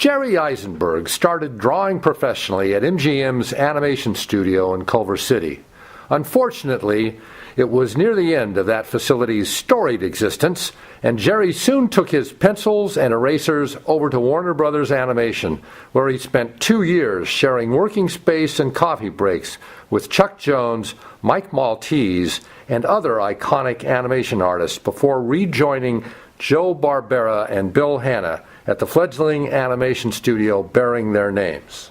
Jerry Eisenberg started drawing professionally at MGM's animation studio in Culver City. Unfortunately, it was near the end of that facility's storied existence, and Jerry soon took his pencils and erasers over to Warner Brothers Animation, where he spent 2 years sharing working space and coffee breaks with Chuck Jones, Mike Maltese, and other iconic animation artists before rejoining Joe Barbera and Bill Hanna at the fledgling animation studio bearing their names.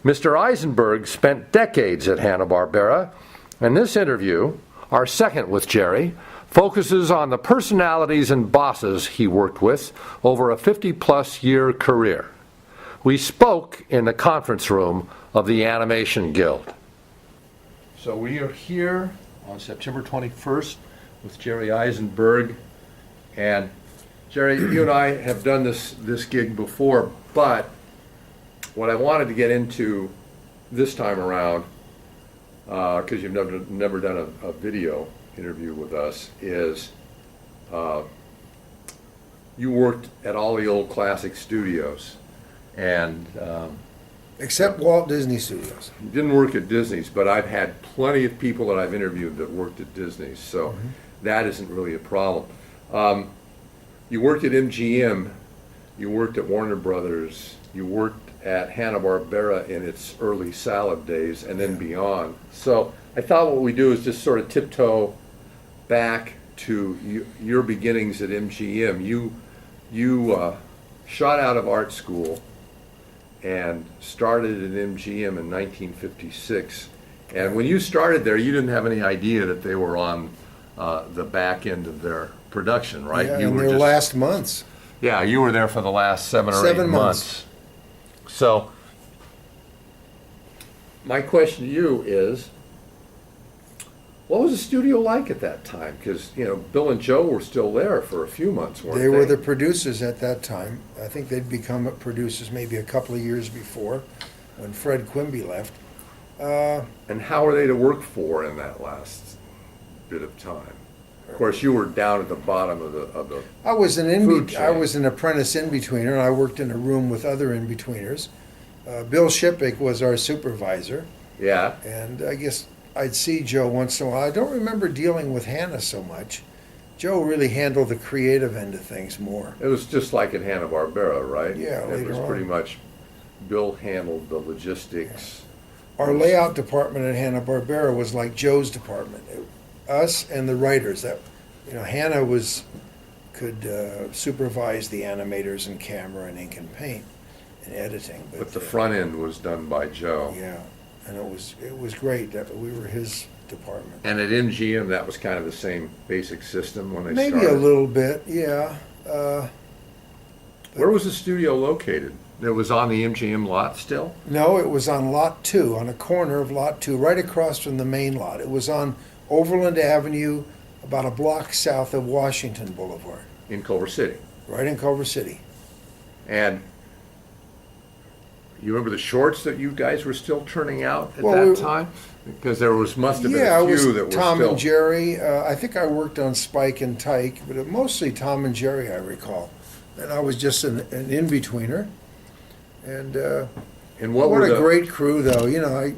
Mr. Eisenberg spent decades at Hanna-Barbera, and this interview, our second with Jerry, focuses on the personalities and bosses he worked with over a 50-plus year career. We spoke in the conference room of the Animation Guild. So we are here on September 21st with Jerry Eisenberg. And Jerry, you and I have done this gig before, but what I wanted to get into this time around, because you've never done a video interview with us, is you worked at all the old classic studios, and except Walt Disney Studios. You didn't work at Disney's, but I've had plenty of people that I've interviewed that worked at Disney's, so that isn't really a problem. You worked at MGM, you worked at Warner Brothers, you worked at Hanna-Barbera in its early salad days, and then beyond. So I thought what we do is just sort of tiptoe back to your beginnings at MGM. You shot out of art school and started at MGM in 1956. And when you started there, you didn't have any idea that they were on the back end of their production, right? Yeah, you in were their just, last months. Yeah, you were there for the last 7 or 8 months. So my question to you is, what was the studio like at that time? Because, you know, Bill and Joe were still there for a few months, weren't they? They were the producers at that time. I think they'd become producers maybe a couple of years before, when Fred Quimby left. And how were they to work for in that last bit of time? Of course, you were down at the bottom of the I was an food chain. I was an apprentice in-betweener, and I worked in a room with other in-betweeners. Bill Shippick was our supervisor. Yeah. And I guess I'd see Joe once in a while. I don't remember dealing with Hanna so much. Joe really handled the creative end of things more. It was just like at Hanna-Barbera, right? Yeah, it was later pretty on. much Bill handled the logistics. Our layout department at Hanna-Barbera was like Joe's department. Us and the writers. That, you know, Hanna could supervise the animators and camera and ink and paint and editing. But the front end was done by Joe. Yeah, and it was great that we were his department. And at MGM, that was kind of the same basic system when they Maybe started? a little bit, yeah. Where was the studio located? It was on the MGM lot still? No, it was on Lot 2, on a corner of Lot 2, right across from the main lot. It was on Overland Avenue, about a block south of Washington Boulevard. In Culver City. Right in Culver City. And you remember the shorts that you guys were still turning out at Well, that time? Because there must have been Yeah, a it was few that were Tom still... and Jerry. I think I worked on Spike and Tyke, but mostly Tom and Jerry, I recall. And I was just an in-betweener. And what what were a the, great crew, though. You know,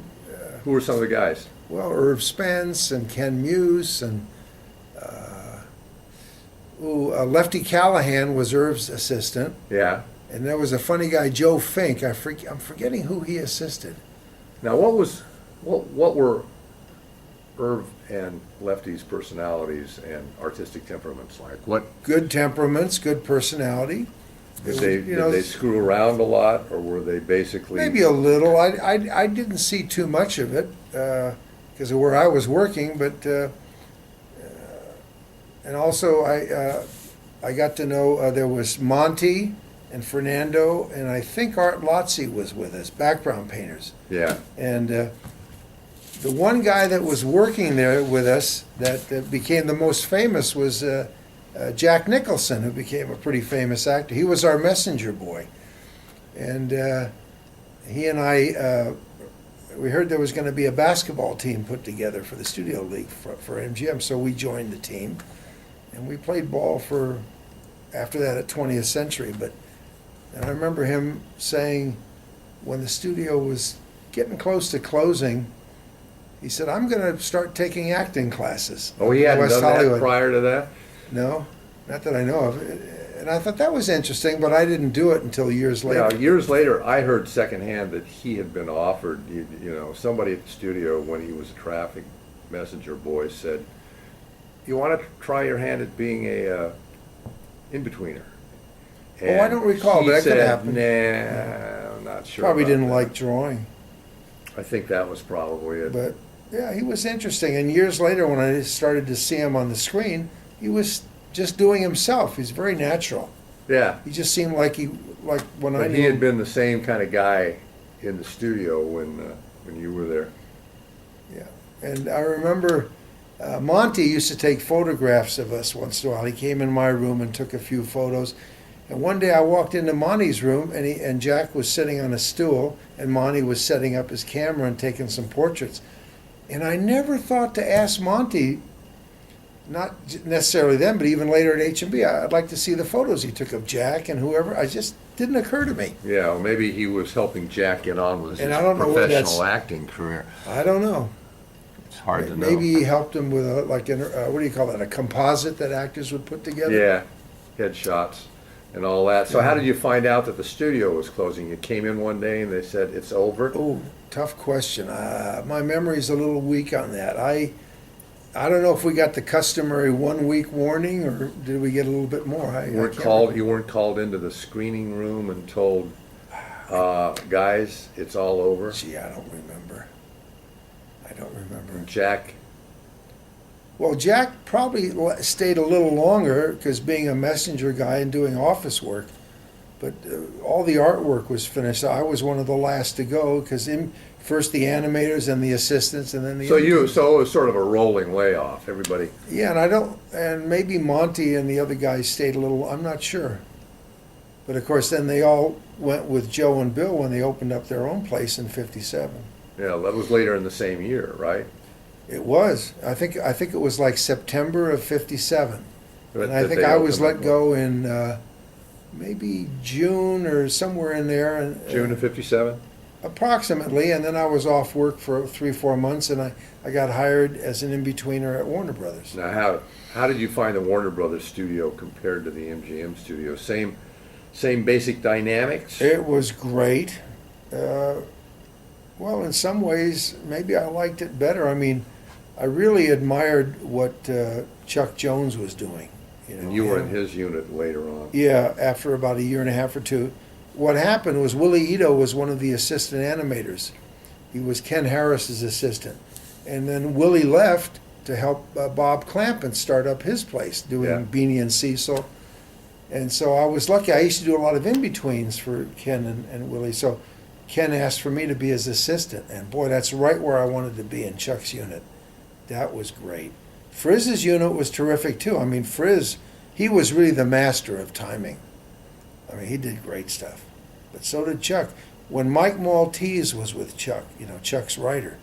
who were some of the guys? well, Irv Spence and Ken Muse and Lefty Callahan was Irv's assistant. Yeah. And there was a funny guy, Joe Fink. I'm forgetting who he assisted. Now, what were Irv and Lefty's personalities and artistic temperaments like? What Good temperaments, good personality. did they screw around a lot, or were they basically Maybe a little. I didn't see too much of it because of where I was working, but and also I got to know there was Monty and Fernando, and I think Art Lotzi was with us, background painters. Yeah. And the one guy that was working there with us that became the most famous was Jack Nicholson, who became a pretty famous actor. He was our messenger boy. And he and I, we heard there was going to be a basketball team put together for the Studio League for MGM, so we joined the team. And we played ball after that at 20th Century. But And I remember him saying, when the studio was getting close to closing, he said, "I'm going to start taking acting classes." Oh, he in hadn't West done Hollywood. that prior to that? No, not that I know of. And I thought that was interesting, but I didn't do it until years later. Yeah, years later, I heard secondhand that he had been offered, you know, somebody at the studio when he was a traffic messenger boy said, "You want to try your hand at being a in-betweener?" Oh, I don't recall, but that could happen. Nah, I'm not sure. Probably about didn't that. like drawing. I think that was probably it. But yeah, he was interesting. And years later, when I started to see him on the screen, he was just doing himself. He's very natural. Yeah. He just seemed like when I But knew he had him. been the same kind of guy in the studio when you were there. Yeah, and I remember Monty used to take photographs of us once in a while. He came in my room and took a few photos. And one day I walked into Monty's room, and Jack was sitting on a stool, and Monty was setting up his camera and taking some portraits. And I never thought to ask Monty, not necessarily then, but even later at H&B, I'd like to see the photos he took of Jack and whoever. I just didn't occur to me. Yeah, well, maybe he was helping Jack get on with his And I don't know whether professional that's- acting career. I don't know. It's hard to know. Maybe he helped him with what do you call that? A composite that actors would put together. Yeah, headshots and all that. So how did you find out that the studio was closing? You came in one day and they said it's over? Oh, tough question. My memory's a little weak on that. I don't know if we got the customary 1 week warning or did we get a little bit more. You weren't called into the screening room and told, guys, it's all over. Gee, I don't remember. Jack, Well, Jack probably stayed a little longer because being a messenger guy and doing office work, but all the artwork was finished. I was one of the last to go because first the animators and the assistants and then the so it was sort of a rolling layoff. Everybody. Yeah, and maybe Monty and the other guys stayed a little, I'm not sure. But of course, then they all went with Joe and Bill when they opened up their own place in '57. Yeah, that was later in the same year, right? It was. I think it was like September of '57. And I That think they I was opened let up. go in maybe June or somewhere in there. And, June of '57. approximately, and then I was off work for 3-4 months, and I got hired as an in-betweener at Warner Brothers. Now, how did you find the Warner Brothers studio compared to the MGM studio? Same basic dynamics? It was great. Well, in some ways, maybe I liked it better. I mean, I really admired what Chuck Jones was doing. And you were in his unit later on. Yeah, after about a year and a half or two. What happened was Willie Ito was one of the assistant animators. He was Ken Harris's assistant. And then Willie left to help Bob Clampett start up his place, doing Yeah. Beanie and Cecil. And so I was lucky. I used to do a lot of in-betweens for Ken and Willie. So Ken asked for me to be his assistant. And boy, that's right where I wanted to be, in Chuck's unit. That was great. Frizz's unit was terrific too. I mean, Frizz, he was really the master of timing. I mean, he did great stuff. But so did Chuck. When Mike Maltese was with Chuck, Chuck's writer,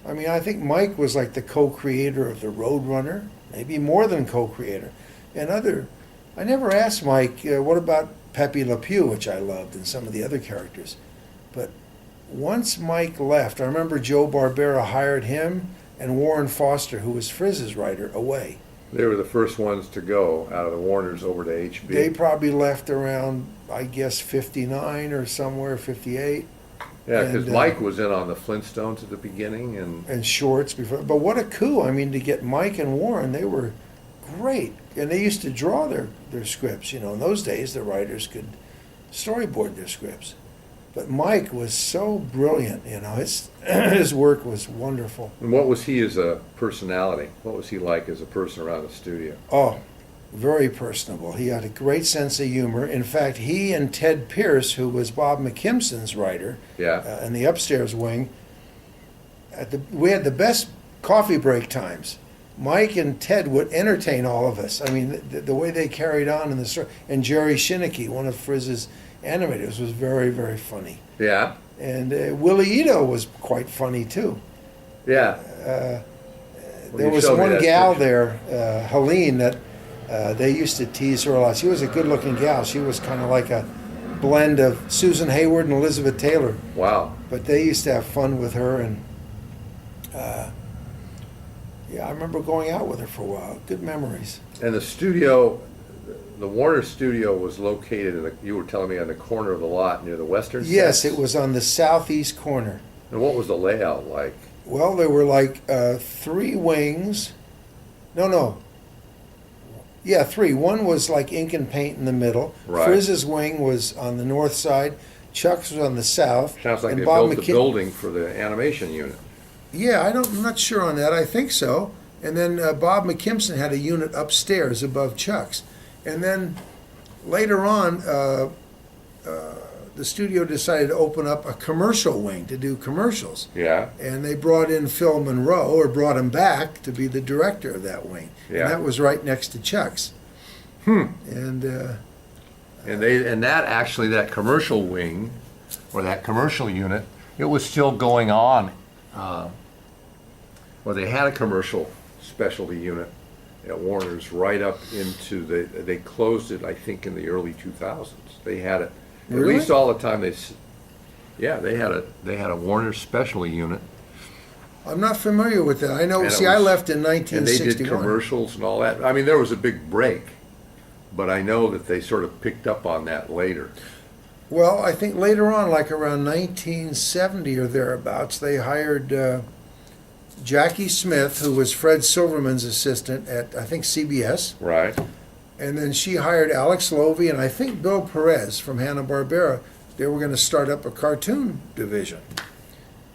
I mean, I think Mike was like the co-creator of the Roadrunner, maybe more than co-creator. I never asked Mike, what about Pepe Le Pew, which I loved, and some of the other characters. But once Mike left, I remember Joe Barbera hired him and Warren Foster, who was Frizz's writer, away. They were the first ones to go out of the Warners over to HB. They probably left around, I guess, 59 or somewhere, 58. Yeah, because and, Mike was in on the Flintstones at the beginning, And Shorts before. But what a coup. I mean, to get Mike and Warren, they were great. And they used to draw their scripts. In those days, the writers could storyboard their scripts. But Mike was so brilliant, his work was wonderful. And what was he as a personality? What was he like as a person around the studio? Oh, very personable. He had a great sense of humor. In fact, he and Ted Pierce, who was Bob McKimson's writer, Yeah. in the upstairs wing, we had the best coffee break times. Mike and Ted would entertain all of us. I mean, the way they carried on in the story. And Jerry Shinneke, one of Frizz's animators, was very, very funny. Yeah. And Willie Ito was quite funny, too. Yeah. There was one gal there, Helene, that they used to tease her a lot. She was a good-looking gal. She was kind of like a blend of Susan Hayward and Elizabeth Taylor. Wow. But they used to have fun with her, and yeah, I remember going out with her for a while. Good memories. And the studio, the Warner studio was located in you were telling me, on the corner of the lot near the western Yes, sets? it was on the southeast corner. And what was the layout like? Well, there were like 3 wings. No. Yeah, 3. One was like ink and paint in the middle. Right. Frizz's wing was on the north side. Chuck's was on the south. Sounds like and they Bob built the building for the animation unit. Yeah, I'm not sure on that. I think so. And then Bob McKimson had a unit upstairs above Chuck's. And then later on, the studio decided to open up a commercial wing to do commercials. Yeah. And they brought in Phil Monroe, or brought him back to be the director of that wing. Yeah. And that was right next to Chuck's. And that commercial wing, or that commercial unit, it was still going on. Well, they had a commercial specialty unit at Warner's right up into they closed it, I think, in the early 2000s. They had it at Really? least all the time. They had a Warner specialty unit, I'm not familiar with that. I know. And it See, I was- left in and they 1961. did commercials and all that. I mean, there was a big break, but I know that they sort of picked up on that later. Well, I think later on, like around 1970 or thereabouts, they hired Jackie Smith, who was Fred Silverman's assistant at, I think, CBS. Right. And then she hired Alex Lovey and I think Bill Perez from Hanna-Barbera. They were going to start up a cartoon division.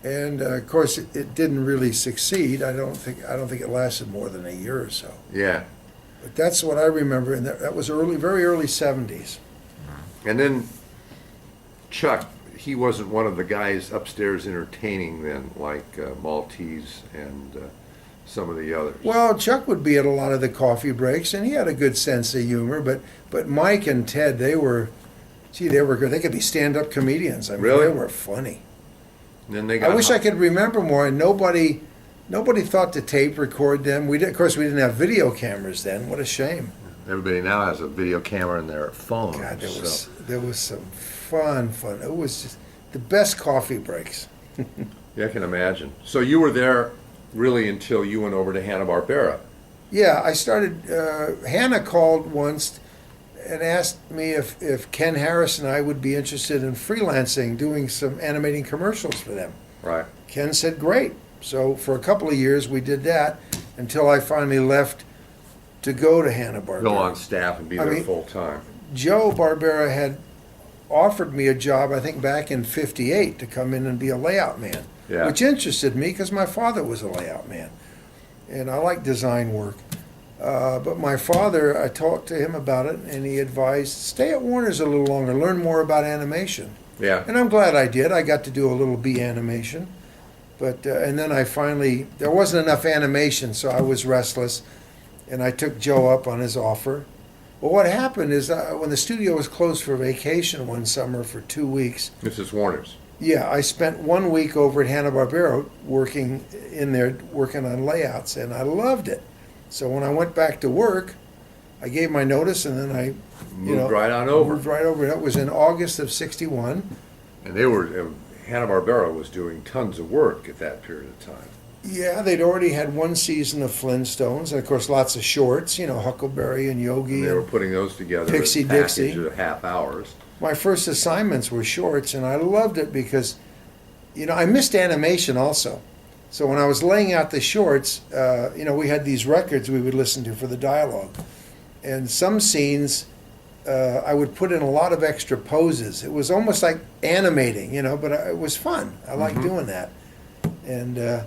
And of course, it didn't really succeed. I don't think it lasted more than a year or so. Yeah. But that's what I remember, and that was very early 70s. And then Chuck, he wasn't one of the guys upstairs entertaining then, like Maltese and some of the others. Well, Chuck would be at a lot of the coffee breaks, and he had a good sense of humor. But Mike and Ted, they were good. They could be stand-up comedians. I mean, Really? they were funny. And then they I got wish I could remember more. And nobody thought to tape record them. Of course, we didn't have video cameras then. What a shame. Everybody now has a video camera in their phone. God, so. there was some fun. It was just the best coffee breaks. Yeah, I can imagine. So you were there really until you went over to Hanna-Barbera. Yeah, I started. Hannah called once and asked me if Ken Harris and I would be interested in freelancing, doing some animating commercials for them. Right. Ken said, great. So for a couple of years we did that until I finally left to go to Hanna-Barbera. Go on staff and be I there mean- full time. Joe Barbera had offered me a job, I think back in '58, to come in and be a layout man, Yeah. which interested me because my father was a layout man. And I like design work. But my father, I talked to him about it, and he advised, stay at Warner's a little longer, learn more about animation. Yeah. And I'm glad I did. I got to do a little B animation. But, and then there wasn't enough animation, so I was restless, and I took Joe up on his offer. Well, what happened is when the studio was closed for vacation one summer for 2 weeks, This is Warner's. yeah, I spent 1 week over at Hanna-Barbera working in there, working on layouts, and I loved it. So when I went back to work, I gave my notice, and then I Moved right on over. Moved right over. That was in August of '61. And they were, Hanna-Barbera was doing tons of work at that period of time. Yeah, they'd already had one season of Flintstones, and of course lots of shorts, Huckleberry and Yogi. They were And putting those together Pixie as a package Dixie. of half hours. my first assignments were shorts, and I loved it because, I missed animation also. So when I was laying out the shorts, we had these records we would listen to for the dialogue. And some scenes, I would put in a lot of extra poses. It was almost like animating, but it was fun. I liked doing that. And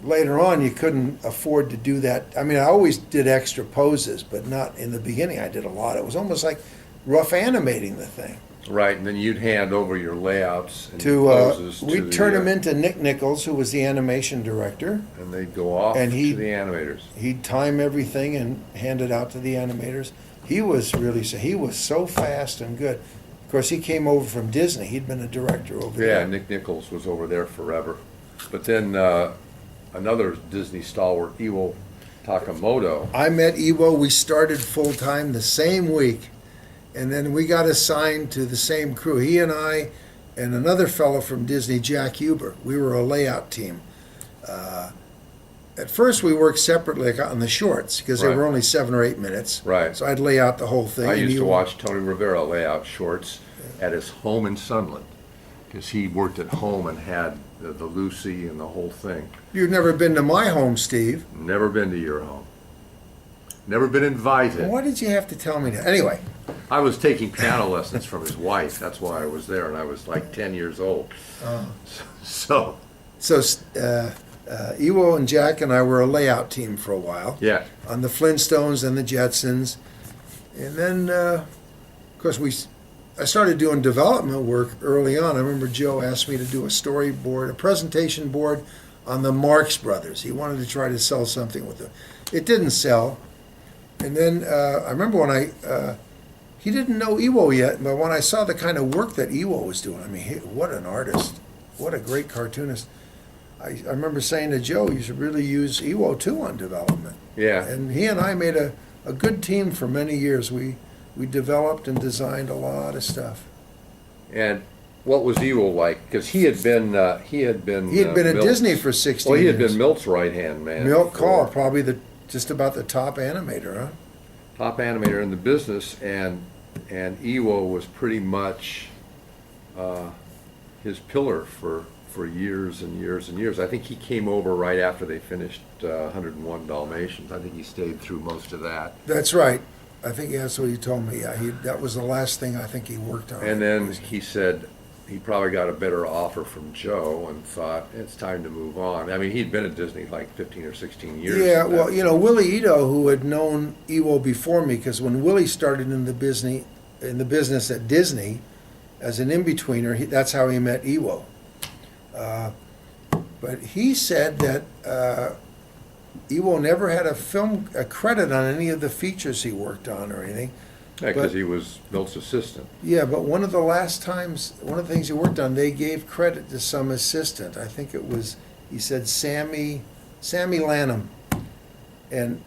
later on, you couldn't afford to do that. I mean, I always did extra poses, but not in the beginning. I did a lot. It was almost like rough animating the thing. Right, and then you'd hand over your layouts and To poses to we'd turn them into Nick Nichols, who was the animation director. and they'd go off And to the animators. He'd time everything and hand it out to the animators. He was so fast and good. Of course, he came over from Disney. He'd been a director over Yeah, there. Nick Nichols was over there forever. But then another Disney stalwart, Iwo Takamoto. I met Iwo. We started full time the same week. And then we got assigned to the same crew. He and I and another fellow from Disney, Jack Huber. We were a layout team. At first, we worked separately on the shorts because they Right. were only 7 or 8 minutes. Right. So I'd lay out the whole thing. I and used he to would- watch Tony Rivera lay out shorts at his home in Sunland because he worked at home and had the Lucy and the whole thing. You've never been to my home, Steve. Never been to your home. Never been invited. Why did you have to tell me that? Anyway, I was taking piano lessons from his wife. That's why I was there, and I was like 10 years old. So, so Ewo and Jack and I were a layout team for a while yeah. on the Flintstones and the Jetsons. And then, of course, I started doing development work early on. I remember Joe asked me to do a storyboard, a presentation board on the Marx Brothers. He wanted to try to sell something with it. It didn't sell. And then I remember when he didn't know Ewo yet, but when I saw the kind of work that Ewo was doing, I mean, what an artist. What a great cartoonist. I remember saying to Joe, you should really use Ewo too on development. Yeah. And he and I made a good team for many years. We developed and designed a lot of stuff. And what was Ewo like? Because he had been He had been at Milt's- Disney for 16 Well, he had years. been Milt's right-hand man. Milt Call, for- probably just about the top animator, huh? top animator in the business, and Ewo was pretty much his pillar for years and years and years. I think he came over right after they finished 101 Dalmatians. I think he stayed through most of that. That's right. I think that's what he told me. Yeah, that was the last thing I think he worked on. And then he said he probably got a better offer from Joe and thought it's time to move on. I mean, he'd been at Disney like 15 or 16 years. Yeah, at well, that you know, Willie Ito, who had known Ewo before me, because when Willie started in the business at Disney as an in-betweener, that's how he met Ewo. But he said that Ewo never had a credit on any of the features he worked on or anything. Yeah, because but- he was Milt's assistant. Yeah, but one of the things he worked on, they gave credit to some assistant. I think it was, he said Sammy Lanham. And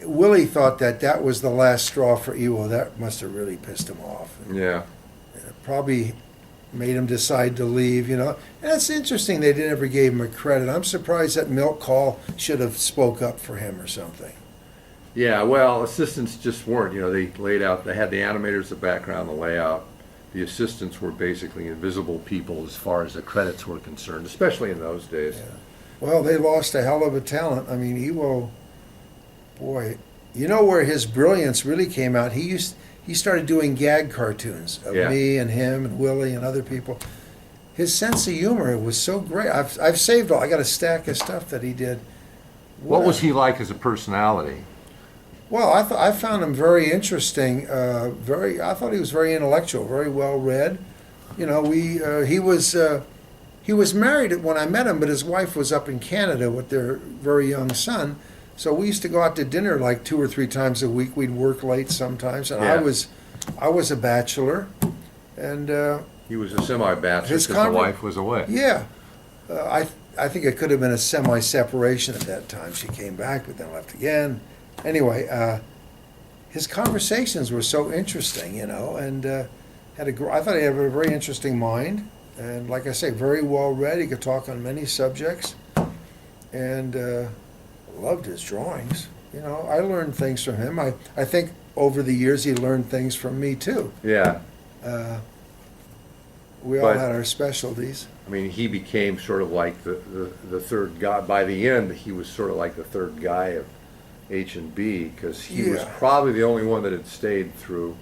Willie thought that was the last straw for Ewo. That must have really pissed him off. Yeah. It probably made him decide to leave, you know. And it's interesting they never gave him a credit. I'm surprised that Milt Call should have spoke up for him or something. Yeah, well, assistants just weren't. You know, they had the animators, the background, the layout. The assistants were basically invisible people as far as the credits were concerned, especially in those days. Yeah. Well, they lost a hell of a talent. I mean, Ewo, boy, you know where his brilliance really came out? He started doing gag cartoons of Yeah. me and him and Willie and other people. His sense of humor was so great. I've saved I got a stack of stuff that he did. What was he like as a personality? Well, I found him very interesting. I thought he was very intellectual, very well read. You know, he was married when I met him, but his wife was up in Canada with their very young son. So we used to go out to dinner like 2 or 3 times a week. We'd work late sometimes, and Yeah. I was a bachelor, and He was a semi-bachelor His because the conver- wife was away. yeah, I think it could have been a semi-separation at that time. She came back, but then left again. Anyway, his conversations were so interesting, you know, and I thought he had a very interesting mind, and like I say, very well read. He could talk on many subjects, and loved his drawings. You know, I learned things from him. I think over the years he learned things from me too. Yeah. We all But- had our specialties. I mean, he became sort of like the third guy. By the end, he was sort of like the third guy of H&B because he was Yeah. probably the only one that had stayed through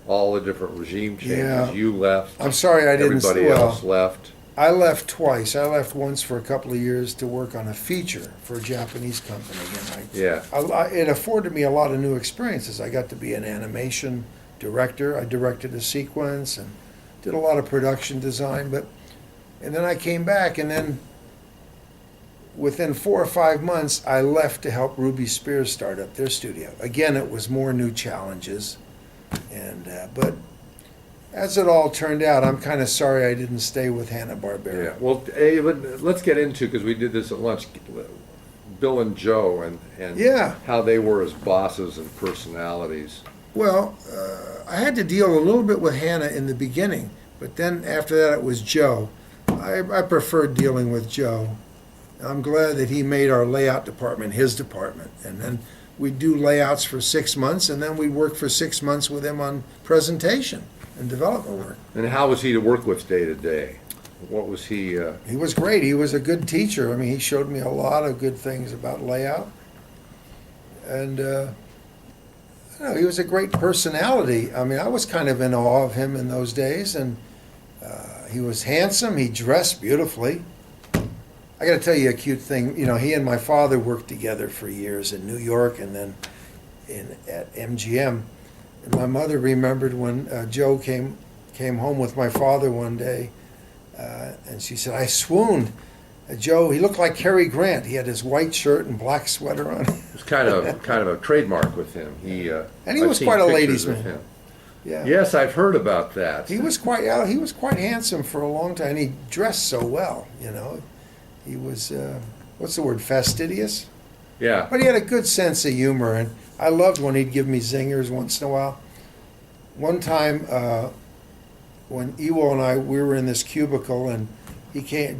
all the different regime changes. Yeah. You left. I'm sorry I didn't. Everybody else left. I left twice. I left once for a couple of years to work on a feature for a Japanese company, and Yeah. it afforded me a lot of new experiences. I got to be an animation director. I directed a sequence and did a lot of production design. And then I came back, and then within 4 or 5 months, I left to help Ruby Spears start up their studio. Again, it was more new challenges, but as it all turned out, I'm kind of sorry I didn't stay with Hanna-Barbera. Yeah. Well, hey, let's get into, because we did this at lunch, Bill and Joe and Yeah. how they were as bosses and personalities. Well, I had to deal a little bit with Hannah in the beginning, but then after that it was Joe. I preferred dealing with Joe. I'm glad that he made our layout department his department. And then we'd do layouts for 6 months, and then we'd work for 6 months with him on presentation and development work. And how was he to work with day to day? What was he? He was great. He was a good teacher. I mean, he showed me a lot of good things about layout. And, I don't know, he was a great personality. I mean, I was kind of in awe of him in those days. And he was handsome. He dressed beautifully. I got to tell you a cute thing. You know, he and my father worked together for years in New York and then at MGM. And my mother remembered when Joe came home with my father one day, and she said, "I swooned. Joe, he looked like Cary Grant. He had his white shirt and black sweater on." It was kind of a trademark with him. And he I've was seen quite a pictures ladies' of man. him. Yeah. Yes, I've heard about that. He was quite handsome for a long time. He dressed so well, you know. He was what's the word, fastidious? Yeah. But he had a good sense of humor, and I loved when he'd give me zingers once in a while. One time, when Ewo and I, we were in this cubicle, and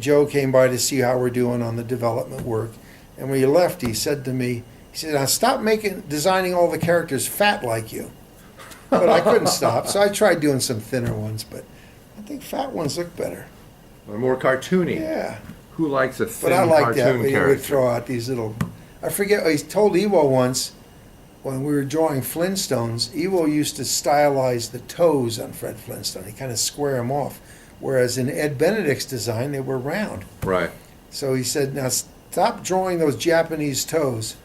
Joe came by to see how we're doing on the development work. And when he left, he said to me, he said, "Now stop designing all the characters fat like you." But I couldn't stop, so I tried doing some thinner ones, but I think fat ones look better. Or more cartoony. Yeah. Who likes a thin But I like that cartoon when he character? would throw out these little. I forget. He told Ewo once when we were drawing Flintstones. Ewo used to stylize the toes on Fred Flintstone. He kind of square them off, whereas in Ed Benedict's design they were round. Right. So he said, "Now stop drawing those Japanese toes."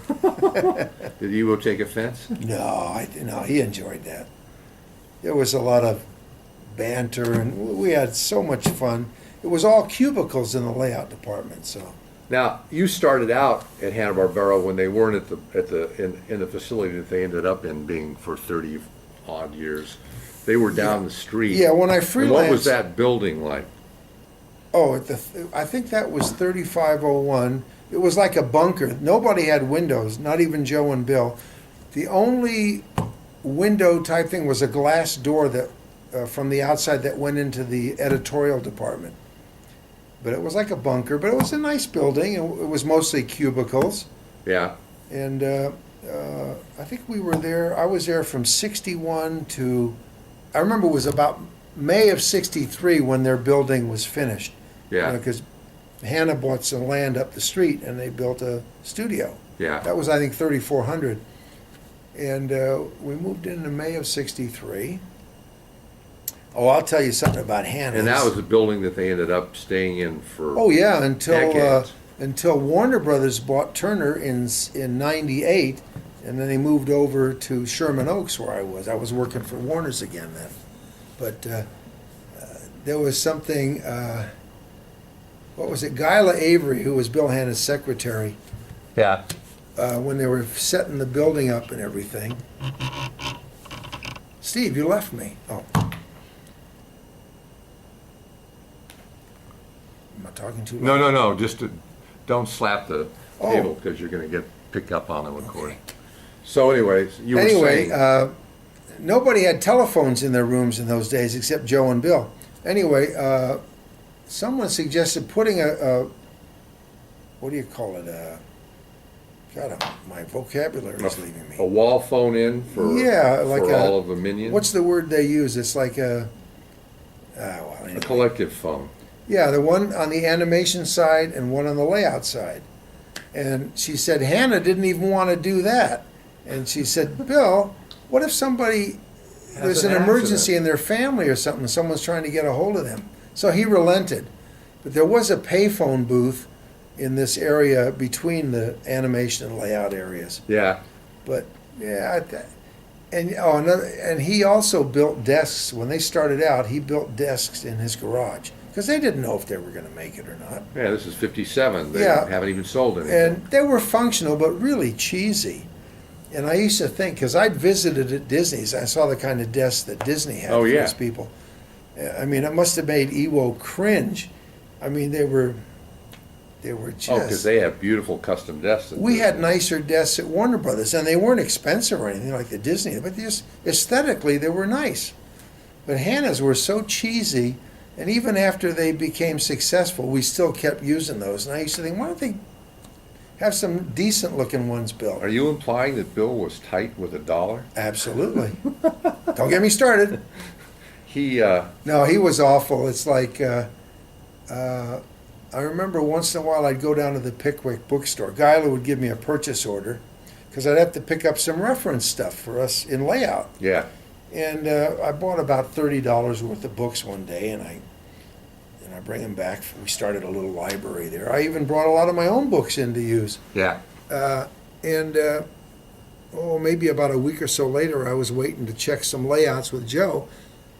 Did Ewo take offense? No, he enjoyed that. There was a lot of banter, and we had so much fun. It was all cubicles in the layout department, so. Now, you started out at Hanna-Barbera when they weren't in the facility that they ended up in being for 30 odd years. They were down the street. Yeah, when I And freelanced. what was that building like? Oh, I think that was 3501. It was like a bunker. Nobody had windows, not even Joe and Bill. The only window type thing was a glass door that from the outside that went into the editorial department. But it was like a bunker, but it was a nice building. It was mostly cubicles. Yeah. And I think we were there, I was there from 61 to, I remember it was about May of 63 when their building was finished. Yeah. Because Hannah bought some land up the street and they built a studio. Yeah. That was, I think, 3,400. And we moved in May of 63. Oh, I'll tell you something about Hannah. And that was the building that they ended up staying in for Oh, yeah, decades. until Warner Brothers bought Turner in 98, and then they moved over to Sherman Oaks where I was. I was working for Warner's again then. But there was something, what was it, Guyla Avery, who was Bill Hanna's secretary, Yeah. when they were setting the building up and everything. Steve, you left me. Oh. Am I talking too loud? No. Just don't slap the Oh. table because you're going to get picked up on the recording. So, anyways, you were saying. Nobody had telephones in their rooms in those days except Joe and Bill. Anyway, someone suggested putting what do you call it? God, my vocabulary is leaving me. A wall phone in for, Yeah, like for a- all of the minions? What's the word they use? It's like a. A collective phone. Yeah, the one on the animation side and one on the layout side. And she said Hannah didn't even want to do that. And she said, Bill, what if there's an emergency in their family or something, someone's trying to get a hold of them? So he relented. But there was a payphone booth in this area between the animation and layout areas. Yeah. But yeah, and he also built desks. When they started out, he built desks in his garage because they didn't know if they were going to make it or not. Yeah, this is 57. They Yeah. haven't even sold anything. And they were functional, but really cheesy. And I used to think, because I'd visited at Disney's, I saw the kind of desks that Disney had Oh, for yeah. its people. I mean, it must have made Ewo cringe. I mean, they They were Oh, because just. they have beautiful custom desks. We had nicer desks at Warner Brothers, and they weren't expensive or anything like the Disney, but just aesthetically they were nice. But Hannah's were so cheesy, and even after they became successful, we still kept using those. And I used to think, why don't they have some decent looking ones built? Are you implying that Bill was tight with $1? Absolutely. Don't get me started. He, No, he was awful. It's like, I remember once in a while I'd go down to the Pickwick bookstore. Guyla would give me a purchase order because I'd have to pick up some reference stuff for us in layout. yeah, And I bought about $30 worth of books one day, and I bring them back. We started a little library there. I even brought a lot of my own books in to use. yeah. Maybe about a week or so later, I was waiting to check some layouts with Joe,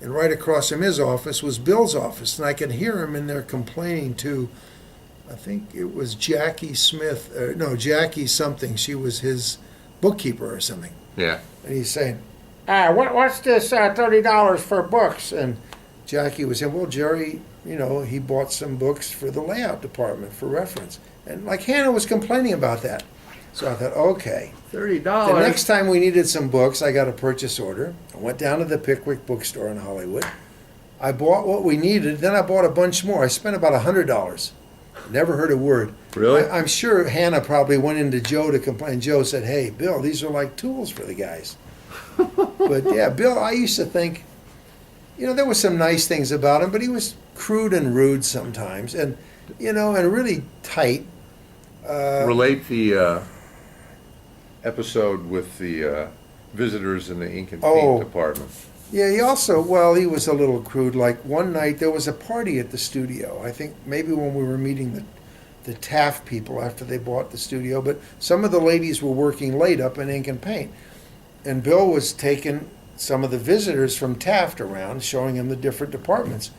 and right across from his office was Bill's office, and I could hear him in there complaining to, I think it was Jackie Smith, Jackie something. She was his bookkeeper or something. Yeah. And he's saying, what's this $30 for books? And Jackie was saying, well, Jerry, he bought some books for the layout department for reference. And like Hannah was complaining about that. So I thought, okay. $30. The next time we needed some books, I got a purchase order. I went down to the Pickwick bookstore in Hollywood. I bought what we needed, then I bought a bunch more. I spent about $100. Never heard a word. Really? I'm sure Hannah probably went into Joe to complain. Joe said, hey, Bill, these are like tools for the guys. But yeah, Bill, I used to think, there was some nice things about him, but he was crude and rude sometimes, and really tight. Relate the episode with the visitors in the ink and paint department. Yeah, he was a little crude. Like one night there was a party at the studio. I think maybe when we were meeting the Taft people after they bought the studio, but some of the ladies were working late up in ink and paint. And Bill was taking some of the visitors from Taft around, showing them the different departments.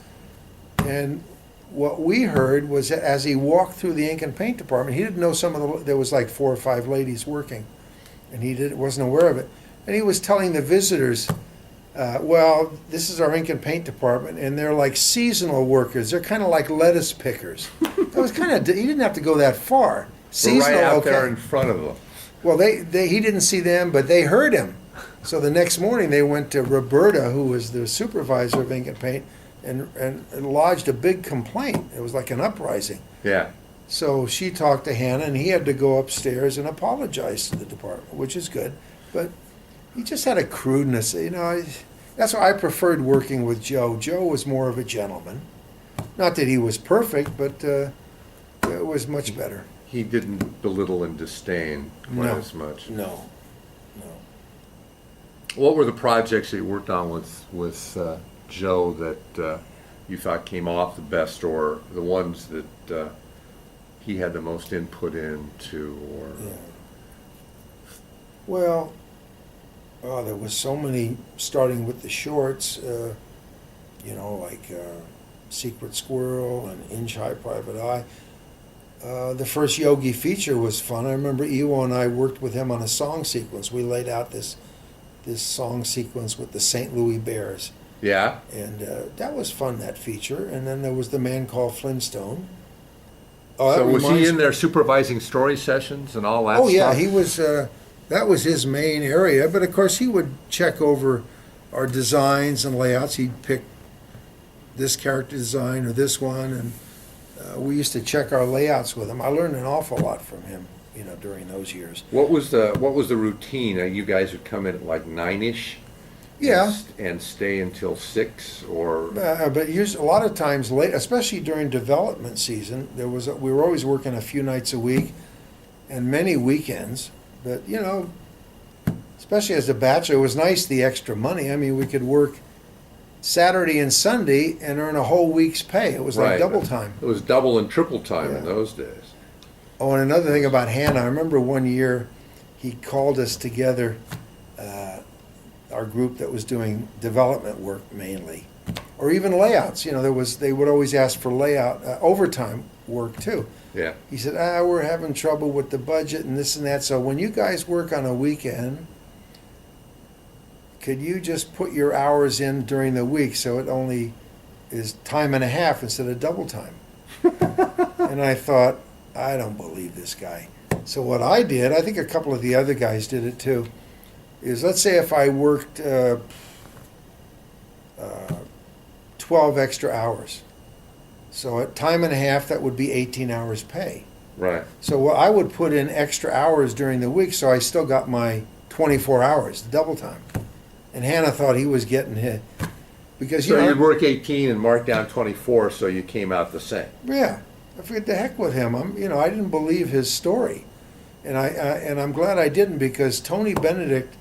And what we heard was that as he walked through the ink and paint department, he didn't know there was like 4 or 5 ladies working, and he wasn't aware of it. And he was telling the visitors, this is our ink and paint department, and they're like seasonal workers. They're kind of like lettuce pickers. That was he didn't have to go that far. Seasonal, right out there in front of them. Well, he didn't see them, but they heard him. So the next morning they went to Roberta, who was the supervisor of ink and paint, and lodged a big complaint. It was like an uprising. Yeah. So she talked to Hannah, and he had to go upstairs and apologize to the department, which is good. But he just had a crudeness. That's why I preferred working with Joe. Joe was more of a gentleman. Not that he was perfect, but it was much better. He didn't belittle and disdain quite as much. No. What were the projects that you worked on with Joe that you thought came off the best, or the ones that he had the most input into? Or Well, there was so many, starting with the shorts, like Secret Squirrel and Inch High Private Eye. The first Yogi feature was fun. I remember Iwo and I worked with him on a song sequence. We laid out this song sequence with the St. Louis Bears. Yeah. And that was fun, that feature. And then there was The Man Called Flintstone. So was he in there supervising story sessions and all that stuff? Oh, yeah, he was. That was his main area. But, of course, he would check over our designs and layouts. He'd pick this character design or this one. And we used to check our layouts with him. I learned an awful lot from him, during those years. What was the routine? You guys would come in at like 9-ish? Yeah. And stay until 6, or? But a lot of times late, especially during development season, we were always working a few nights a week and many weekends. But, especially as a bachelor, it was nice, the extra money. I mean, we could work Saturday and Sunday and earn a whole week's pay. It was like double time. It was double and triple time in those days. Oh, and another thing about Hannah, I remember one year he called us together, our group that was doing development work mainly, or even layouts. They would always ask for layout, overtime work too. Yeah. He said, we're having trouble with the budget and this and that. So when you guys work on a weekend, could you just put your hours in during the week so it only is time and a half instead of double time? And I thought, I don't believe this guy. So what I did, I think a couple of the other guys did it too, is let's say if I worked 12 extra hours. So at time and a half, that would be 18 hours pay. Right. So I would put in extra hours during the week, so I still got my 24 hours, the double time. And Hannah thought he was getting hit. Because, So you'd work 18 and mark down 24, so you came out the same. Yeah, I forget the heck with him. I didn't believe his story, and I'm glad I didn't, because Tony Benedict,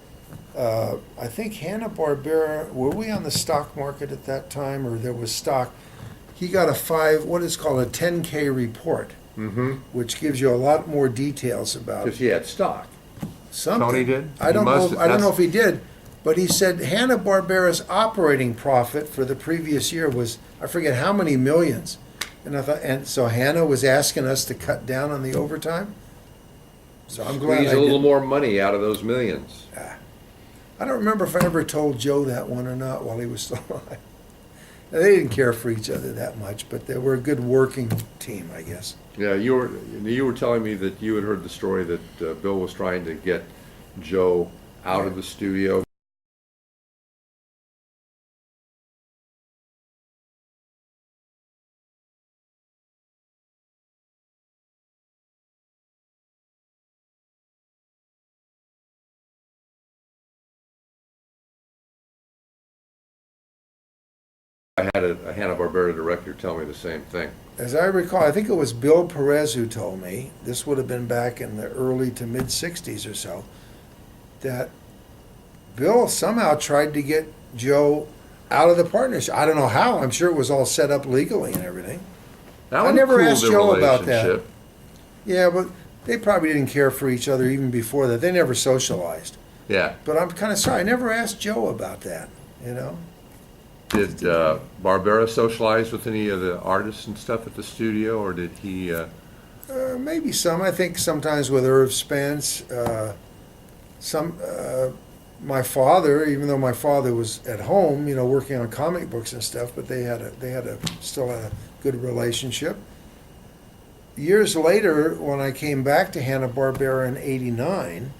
I think Hanna-Barbera, were we on the stock market at that time, or there was stock? He got what is called a 10K report, which gives you a lot more details about Because he had stock. something. Tony did? I don't He must know. have- I don't know if he did, but he said Hanna-Barbera's operating profit for the previous year was, I forget how many millions. And I thought, and so Hannah was asking us to cut down on the overtime. So I'm glad Squeeze I a little did. more money out of those millions. I don't remember if I ever told Joe that one or not while he was still alive. They didn't care for each other that much, but they were a good working team, I guess. Yeah, you were telling me that you had heard the story that Bill was trying to get Joe out of the studio. I had a Hanna-Barbera director tell me the same thing. As I recall, I think it was Bill Perez who told me, this would have been back in the early to mid 60s or so, that Bill somehow tried to get Joe out of the partnership. I don't know how. I'm sure it was all set up legally and everything. That I would never cool asked the Joe about that. relationship. Yeah, but they probably didn't care for each other even before that. They never socialized. Yeah. But I'm kind of sorry. I never asked Joe about that, you know? Did Barbera socialize with any of the artists and stuff at the studio, or did he? Maybe some. I think sometimes with Irv Spence, my father, even though my father was at home, working on comic books and stuff, but they still had a good relationship. Years later, when I came back to Hanna-Barbera in '89,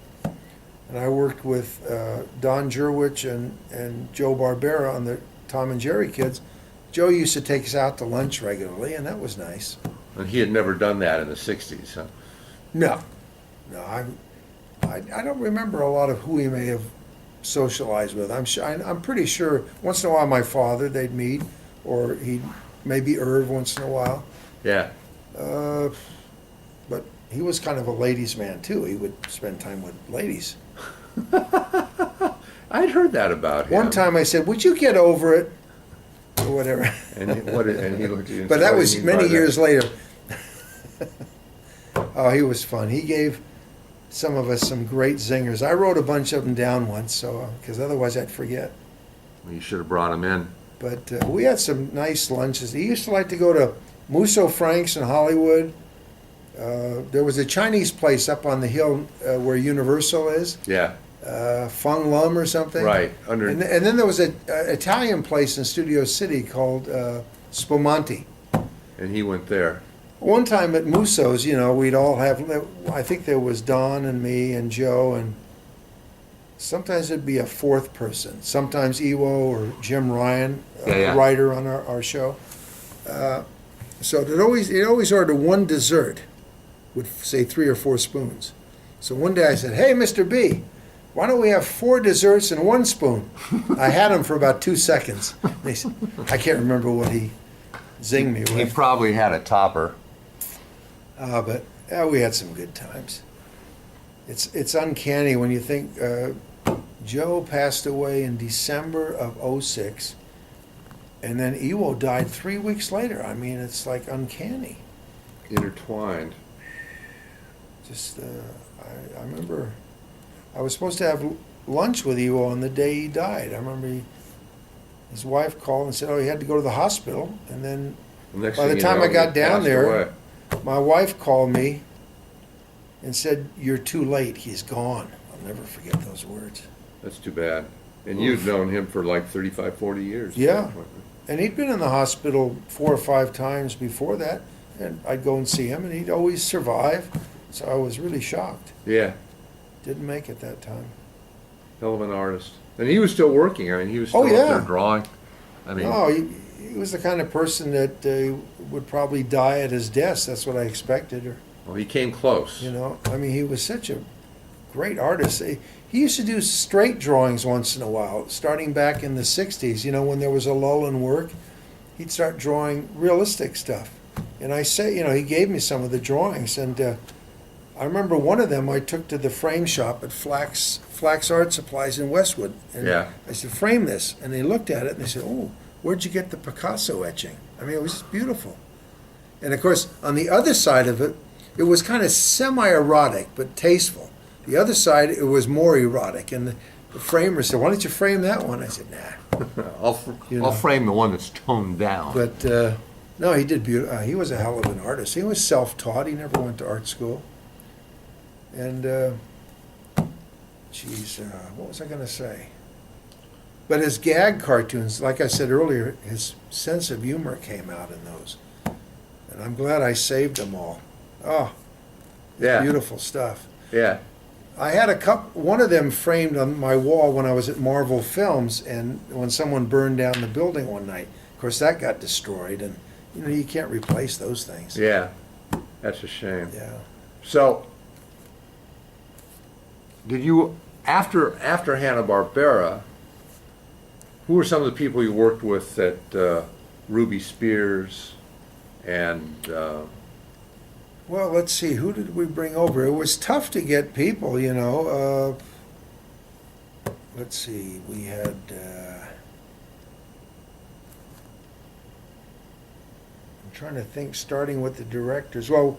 and I worked with Don Jurwich and Joe Barbera on the Tom and Jerry Kids, Joe used to take us out to lunch regularly, and that was nice. And he had never done that in the '60s, huh? No, I don't remember a lot of who he may have socialized with. I'm pretty sure once in a while my father, they'd meet, or maybe Irv once in a while. Yeah. But he was kind of a ladies' man too. He would spend time with ladies. I'd heard that about him. One time I said, "Would you get over it?" Or whatever. And he looked at you and But said, that "What do was you mean by many that?" years later. Oh, he was fun. He gave some of us some great zingers. I wrote a bunch of them down once, so because otherwise I'd forget. Well, you should have brought him in. But we had some nice lunches. He used to like to go to Musso Frank's in Hollywood. There was a Chinese place up on the hill where Universal is. Yeah. Fung Lum or something. Right. And then there was an Italian place in Studio City called Spumante. And he went there. One time at Musso's, we'd all have, I think there was Don and me and Joe, and sometimes it'd be a fourth person. Sometimes Ewo or Jim Ryan, Yeah. writer on our show. So they'd always order one dessert with, say, 3 or 4 spoons. So one day I said, "Hey, Mr. B, why don't we have 4 desserts and 1 spoon?" I had him for about 2 seconds. He said, I can't remember what he zinged me He with. probably had a topper. But we had some good times. It's uncanny when you think Joe passed away in December of '06, and then Ewo died 3 weeks later. I mean, it's like uncanny. Intertwined. Just, I remember I was supposed to have lunch with Ewo on the day he died. I remember his wife called and said, "Oh, he had to go to the hospital," and then Next by the thing you time know, I got he down passed there, away. my wife called me and said, "You're too late. He's gone." I'll never forget those words. That's too bad. And you'd known him for like 35, 40 years. Yeah. And he'd been in the hospital 4 or 5 times before that. And I'd go and see him, and he'd always survive. So I was really shocked. Yeah. Didn't make it that time. Hell of an artist. And he was still working. I mean, he was still Oh, up yeah. there drawing. I mean, No, he was the kind of person that would probably die at his desk. That's what I expected. Or, well, he came close. you know, I mean, he was such a great artist. He used to do straight drawings once in a while, starting back in the 60s, you know, when there was a lull in work. He'd start drawing realistic stuff. And I say, you know, he gave me some of the drawings. And I remember one of them I took to the frame shop at Flax Art Supplies in Westwood. And Yeah. I said, frame this. And they looked at it and they said, oh, where'd you get the Picasso etching? I mean, it was just beautiful. And of course, on the other side of it, it was kind of semi-erotic, but tasteful. The other side, it was more erotic. And the framer said, why don't you frame that one? I said, nah. You know. I'll frame the one that's toned down. But no, he did beautiful. He was a hell of an artist. He was self-taught. He never went to art school. And, what was I going to say? But his gag cartoons, like I said earlier, his sense of humor came out in those. And I'm glad I saved them all. Oh, Yeah. beautiful stuff. Yeah. I had one of them framed on my wall when I was at Marvel Films, and when someone burned down the building one night. Of course, that got destroyed, and you know, you can't replace those things. Yeah. That's a shame. Yeah. So, did you, after Hanna-Barbera, who were some of the people you worked with at Ruby Spears and Well, let's see, who did we bring over? It was tough to get people, you know. Let's see, we had. I'm trying to think, starting with the directors. Well,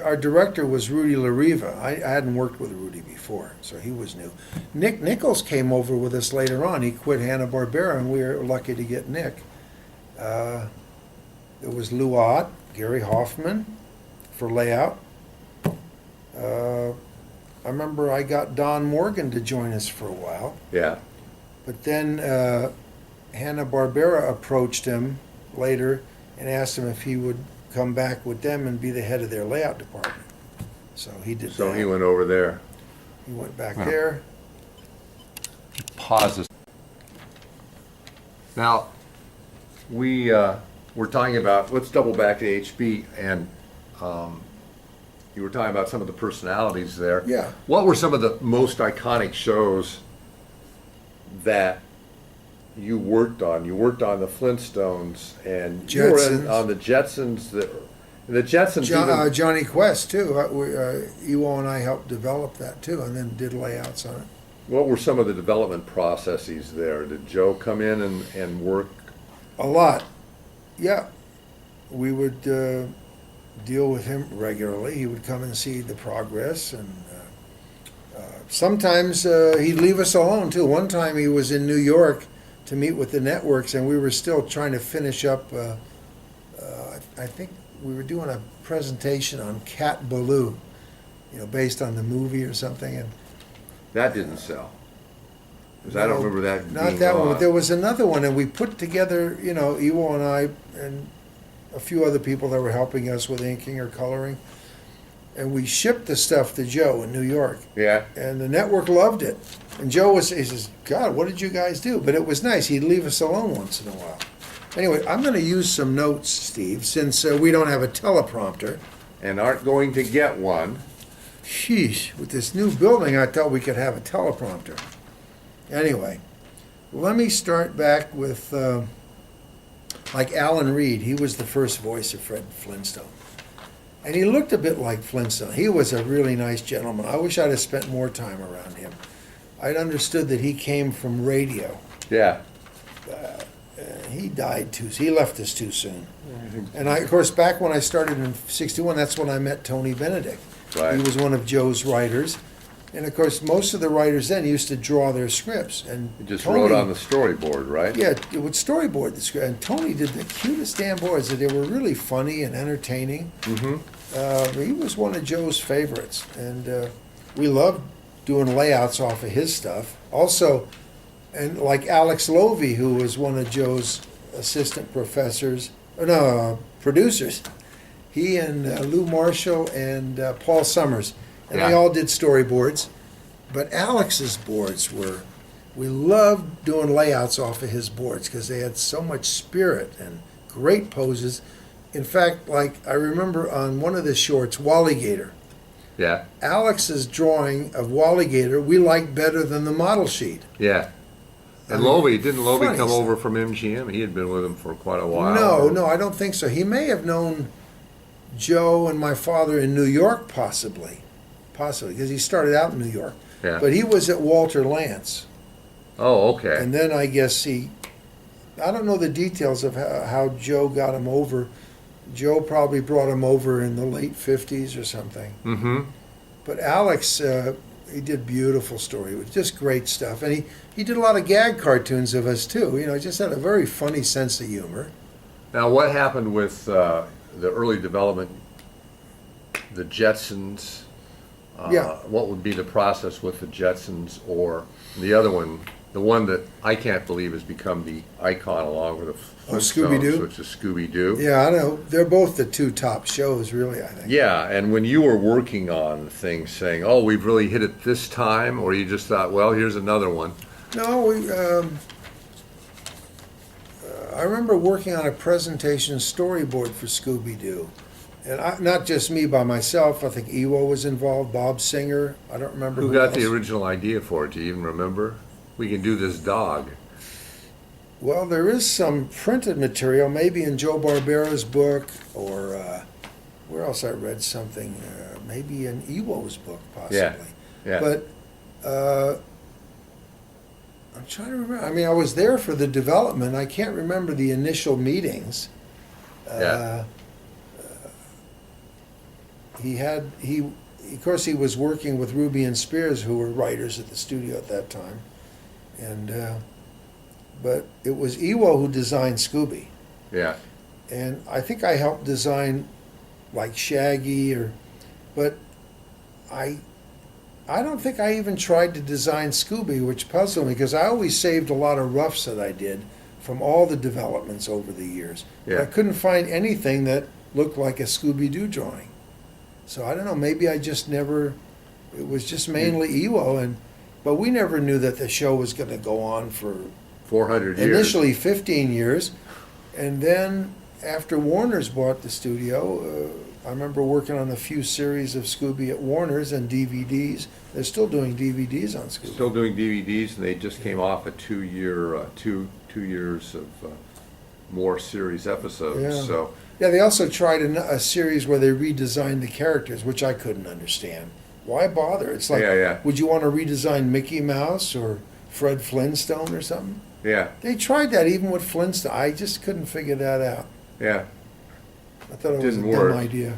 our director was Rudy LaRiva. I hadn't worked with Rudy before, so he was new. Nick Nichols came over with us later on. He quit Hanna-Barbera, and we were lucky to get Nick. There was Lou Ott, Gary Hoffman for layout. I remember I got Don Morgan to join us for a while. yeah, But then Hanna-Barbera approached him later and asked him if he would come back with them and be the head of their layout department. So he did so that. he went over there. He went back Huh. there. Pause this. Now, we're talking about, let's double back to HB, and you were talking about some of the personalities there. Yeah. What were some of the most iconic shows that you worked on? You worked on the Flintstones, and you were Jetsons. on the Jetsons. The Jetsons even, Johnny Quest, too. Ewo and I helped develop that, too, and then did layouts on it. what were some of the development processes there? Did Joe come in and work? A lot. Yeah. We would deal with him regularly. He would come and see the progress, and sometimes he'd leave us alone too. One time he was in New York to meet with the networks, and we were still trying to finish up. I think we were doing a presentation on Cat Ballou, you know, based on the movie or something, and That didn't sell. Because I don't remember that not being that one. on. But there was another one, and we put together, you know, Ewo and I and a few other people that were helping us with inking or coloring, and we shipped the stuff to Joe in New York, Yeah, and the network loved it. And Joe he says, God, what did you guys do? But it was nice. He'd leave us alone once in a while. Anyway, I'm going to use some notes, Steve, since we don't have a teleprompter. and aren't going to get one. Sheesh, with this new building, I thought we could have a teleprompter. Anyway, let me start back with, like Alan Reed. He was the first voice of Fred Flintstone. And he looked a bit like Flintstone. He was a really nice gentleman. I wish I'd have spent more time around him. I'd understood that he came from radio. Yeah. He died he left us too soon. And of course, back when I started in '61, that's when I met Tony Benedict. Right. He was one of Joe's writers. And of course, most of the writers then used to draw their scripts. And You just Tony, wrote on the storyboard, right? Yeah, it would storyboard the script. And Tony did the cutest damn boards. They were really funny and entertaining. Mm-hmm. He was one of Joe's favorites. And we loved doing layouts off of his stuff. Also, and like Alex Lovey, who was one of Joe's assistant professors, producers. He and Lou Marshall and Paul Summers, and they Yeah. all did storyboards. But Alex's boards were, we loved doing layouts off of his boards because they had so much spirit and great poses. In fact, like I remember on one of the shorts, Wallygator, Yeah. Alex's drawing of Wallygator we liked better than the model sheet. Yeah. And I mean, Lovey, didn't Lovey funny come stuff. over from MGM? He had been with him for quite a while. No, I don't think so. He may have known Joe and my father in New York, possibly, because he started out in New York. Yeah. But he was at Walter Lance, Oh, okay. and then I guess I don't know the details of how Joe got him over. Joe probably brought him over in the late 50s or something. Mm-hmm. But Alex, he did beautiful story. It was just great stuff. And he did a lot of gag cartoons of us, too. You know, he just had a very funny sense of humor. Now, what happened with the early development, the Jetsons? Yeah. What would be the process with the Jetsons, or the other one, the one that I can't believe has become the icon along with the Flintstones, Scooby-Doo? which is Scooby-Doo? Yeah, I know. They're both the two top shows, really, I think. Yeah, and when you were working on things, saying, "Oh, we've really hit it this time," or you just thought, "Well, here's another one." No, I remember working on a presentation storyboard for Scooby-Doo. And not just me by myself. I think Ewo was involved, Bob Singer. I don't remember Who got else. the original idea for it? Do you even remember? We can do this dog. Well, there is some printed material, maybe in Joe Barbera's book, or where else I read something, maybe in Ewo's book, possibly. Yeah. But I'm trying to remember. I mean, I was there for the development. I can't remember the initial meetings. Yeah. Of course, he was working with Ruby and Spears, who were writers at the studio at that time, but it was Ewo who designed Scooby, Yeah. and I think I helped design like Shaggy, but I don't think I even tried to design Scooby, which puzzled me because I always saved a lot of roughs that I did from all the developments over the years. But Yeah. I couldn't find anything that looked like a Scooby-Doo drawing. So I don't know, maybe I just never, it was just mainly Ewo, but we never knew that the show was going to go on for 400 years. initially 15 years. And then after Warner's bought the studio, I remember working on a few series of Scooby at Warner's and DVDs. They're still doing DVDs on Scooby. Still doing DVDs, and they just came off a 2-year, 2 years of more series episodes. Yeah. So Yeah, they also tried a series where they redesigned the characters, which I couldn't understand. Why bother? It's like, Yeah. would you want to redesign Mickey Mouse or Fred Flintstone or something? Yeah. They tried that even with Flintstone. I just couldn't figure that out. Yeah. I thought it was a Didn't dumb work. idea.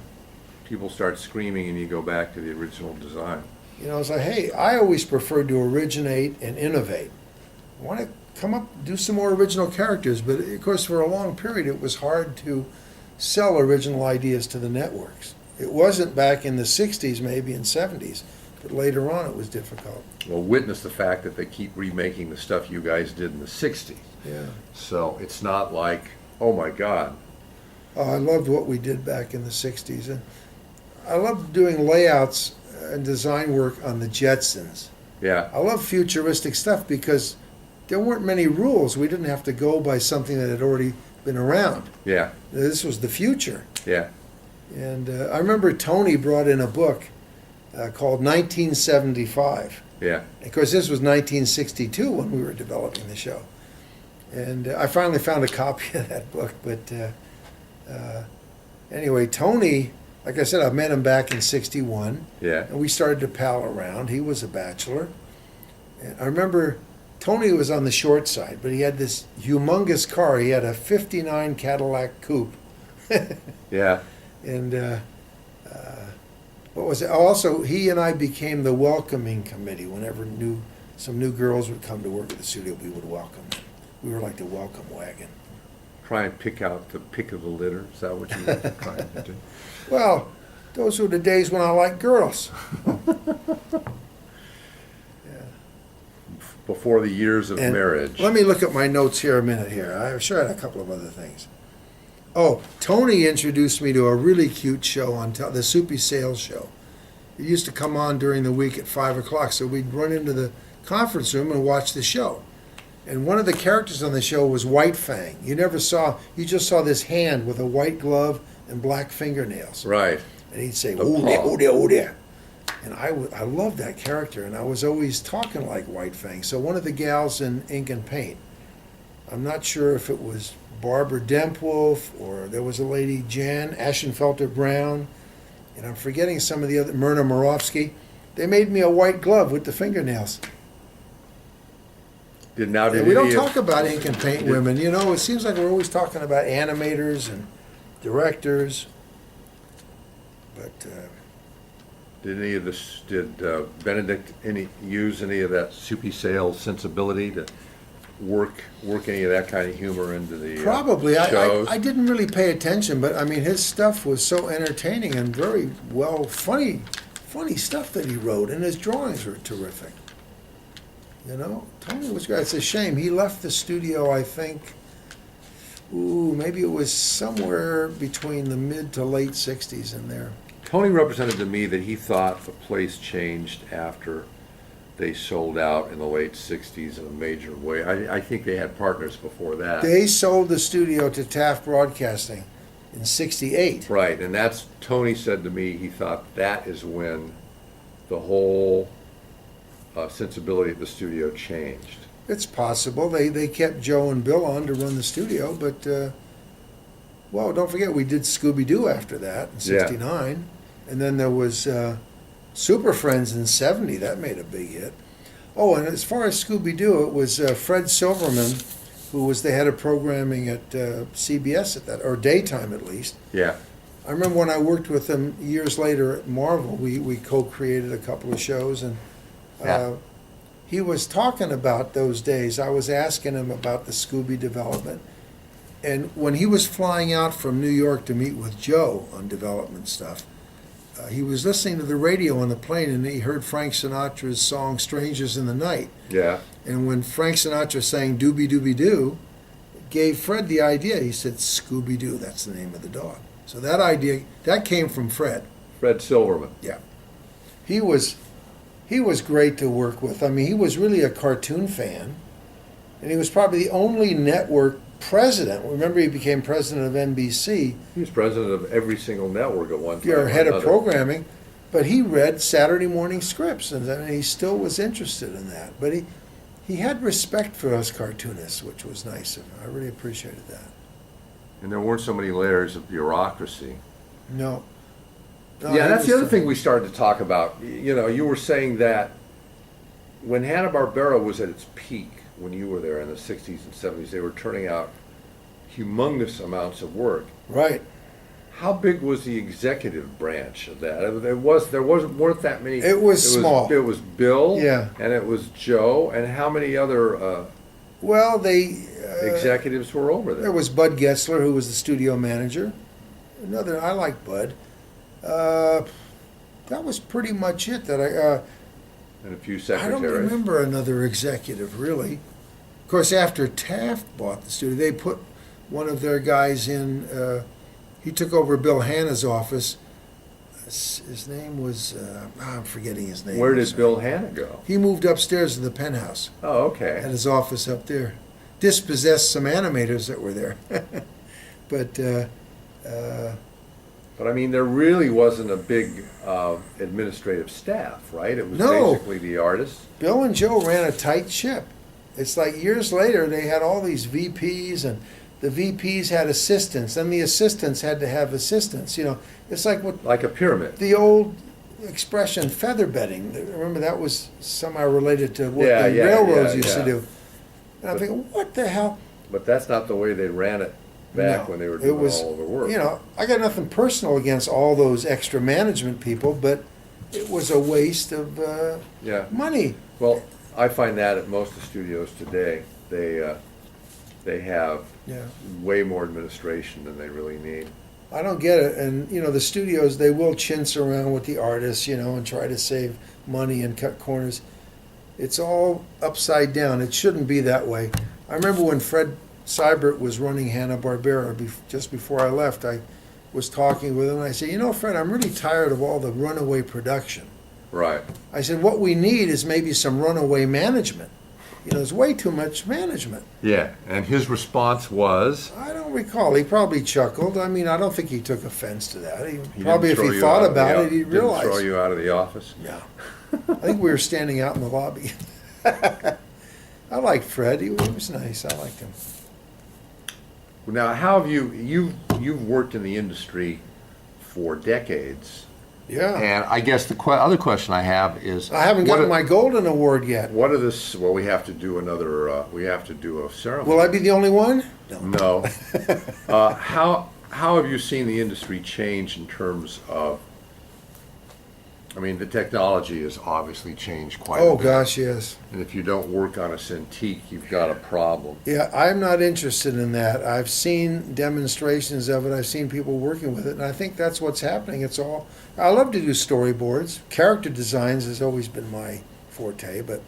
People start screaming, and you go back to the original design. You know, it's like, hey, I always preferred to originate and innovate. I want to come up, do some more original characters, but of course, for a long period, it was hard to sell original ideas to the networks. It wasn't back in the 60s, maybe in 70s, but later on it was difficult. Well, witness the fact that they keep remaking the stuff you guys did in the 60s. Yeah. So it's not like, oh my God. Oh, I loved what we did back in the 60s. And I loved doing layouts and design work on the Jetsons. Yeah. I love futuristic stuff because there weren't many rules. We didn't have to go by something that had already been around. Yeah. This was the future. Yeah. And I remember Tony brought in a book called 1975. Yeah. Of course, this was 1962 when we were developing the show. And I finally found a copy of that book. But anyway, Tony, like I said, I met him back in 61. Yeah. And we started to pal around. He was a bachelor. And I remember Tony was on the short side, but he had this humongous car. He had a 59 Cadillac coupe. Yeah. And what was it? Also, he and I became the welcoming committee. Whenever some new girls would come to work at the studio, we would welcome them. We were like the welcome wagon. Try and pick out the pick of the litter. Is that what you were trying to do? Well, those were the days when I liked girls. Before the years of And marriage. Let me look at my notes here a minute here. I'm sure I had a couple of other things. Oh, Tony introduced me to a really cute show on the Soupy Sales Show. It used to come on during the week at 5 o'clock, so we'd run into the conference room and watch the show. And one of the characters on the show was White Fang. You just saw this hand with a white glove and black fingernails. Right. And he'd say, "Oh there, oh there, oh there." And I loved that character, and I was always talking like White Fang. So one of the gals in Ink and Paint, I'm not sure if it was Barbara Dempwolf or there was a lady, Jan Ashenfelter Brown, and I'm forgetting some of the other, Myrna Morovsky. They made me a white glove with the fingernails. We don't talk about Ink and Paint women. You know, it seems like we're always talking about animators and directors. But did Benedict use any of that Soupy Sales sensibility to work any of that kind of humor into the probably shows? I didn't really pay attention, but I mean his stuff was so entertaining and very funny stuff that he wrote, and his drawings were terrific. You know, Tony was great. It's a shame he left the studio. I think, maybe it was somewhere between the mid to late '60s in there. Tony represented to me that he thought the place changed after they sold out in the late '60s in a major way. I think they had partners before that. They sold the studio to Taft Broadcasting in '68. Right, and that's, Tony said to me, he thought that is when the whole sensibility of the studio changed. It's possible. They kept Joe and Bill on to run the studio, but, well, don't forget we did Scooby-Doo after that in '69. And then there was Super Friends in '70. That made a big hit. Oh, and as far as Scooby-Doo, it was Fred Silverman, who was the head of programming at CBS at that, or daytime at least. Yeah. I remember when I worked with him years later at Marvel, we co-created a couple of shows, and he was talking about those days. I was asking him about the Scooby development. And when he was flying out from New York to meet with Joe on development stuff, he was listening to the radio on the plane, and he heard Frank Sinatra's song "Strangers in the Night." Yeah. And when Frank Sinatra sang "Doobie Doobie Doo," it gave Fred the idea. He said, "Scooby-Doo, that's the name of the dog." So that idea, that came from Fred. Fred Silverman. Yeah. He was great to work with. I mean, he was really a cartoon fan, and he was probably the only network president. Remember, he became president of NBC. He was president of every single network at one time. You're head of programming, but he read Saturday morning scripts, and he still was interested in that. But he had respect for us cartoonists, which was nice of him. I really appreciated that. And there weren't so many layers of bureaucracy. No. Yeah, that's the other thing we started to talk about. You know, you were saying that when Hanna-Barbera was at its peak, when you were there in the 60s and 70s, they were turning out humongous amounts of work. Right. How big was the executive branch of that? There weren't that many. It was small. It was Bill. Yeah. And it was Joe. And how many other executives were over there? There was Bud Gessler, who was the studio manager. I like Bud. That was pretty much it. And a few secretaries. I don't remember another executive, really. Of course, after Taft bought the studio, they put one of their guys in. He took over Bill Hanna's office. His name was, I'm forgetting his name. Where did Bill Hanna go? He moved upstairs to the penthouse. Oh, okay. Had his office up there. Dispossessed some animators that were there. But I mean, there really wasn't a big administrative staff, right? It was basically the artists. Bill and Joe ran a tight ship. It's like years later they had all these VPs, and the VPs had assistants, and the assistants had to have assistants. You know, it's like like a pyramid. The old expression feather bedding. Remember, that was somehow related to what the railroads used to do. And I'm thinking, what the hell? But that's not the way they ran it back when they were doing all the work. You know, I got nothing personal against all those extra management people, but it was a waste of money. Well, I find that at most of the studios today, they have way more administration than they really need. I don't get it. And, you know, the studios, they will chintz around with the artists, you know, and try to save money and cut corners. It's all upside down. It shouldn't be that way. I remember when Fred Seibert was running Hanna-Barbera just before I left, I was talking with him, and I said, Fred, I'm really tired of all the runaway production. Right. I said, what we need is maybe some runaway management. There's way too much management. Yeah, and his response was? I don't recall. He probably chuckled. I mean, I don't think he took offense to that. He probably if he thought about it, he'd realize. Didn't throw you out of the office? No. I think we were standing out in the lobby. I liked Fred. He was nice. I liked him. Now, how have you've worked in the industry for decades? Yeah. And I guess the other question I have is, I haven't gotten my Golden Award yet. What are this? Well, we have to do another. We have to do a ceremony. Will I be the only one? No. How have you seen the industry change in terms of? I mean, the technology has obviously changed quite a bit. Oh gosh, yes. And if you don't work on a Cintiq, you've got a problem. Yeah, I'm not interested in that. I've seen demonstrations of it. I've seen people working with it, and I think that's what's happening. It's all. I love to do storyboards. Character designs has always been my forte, but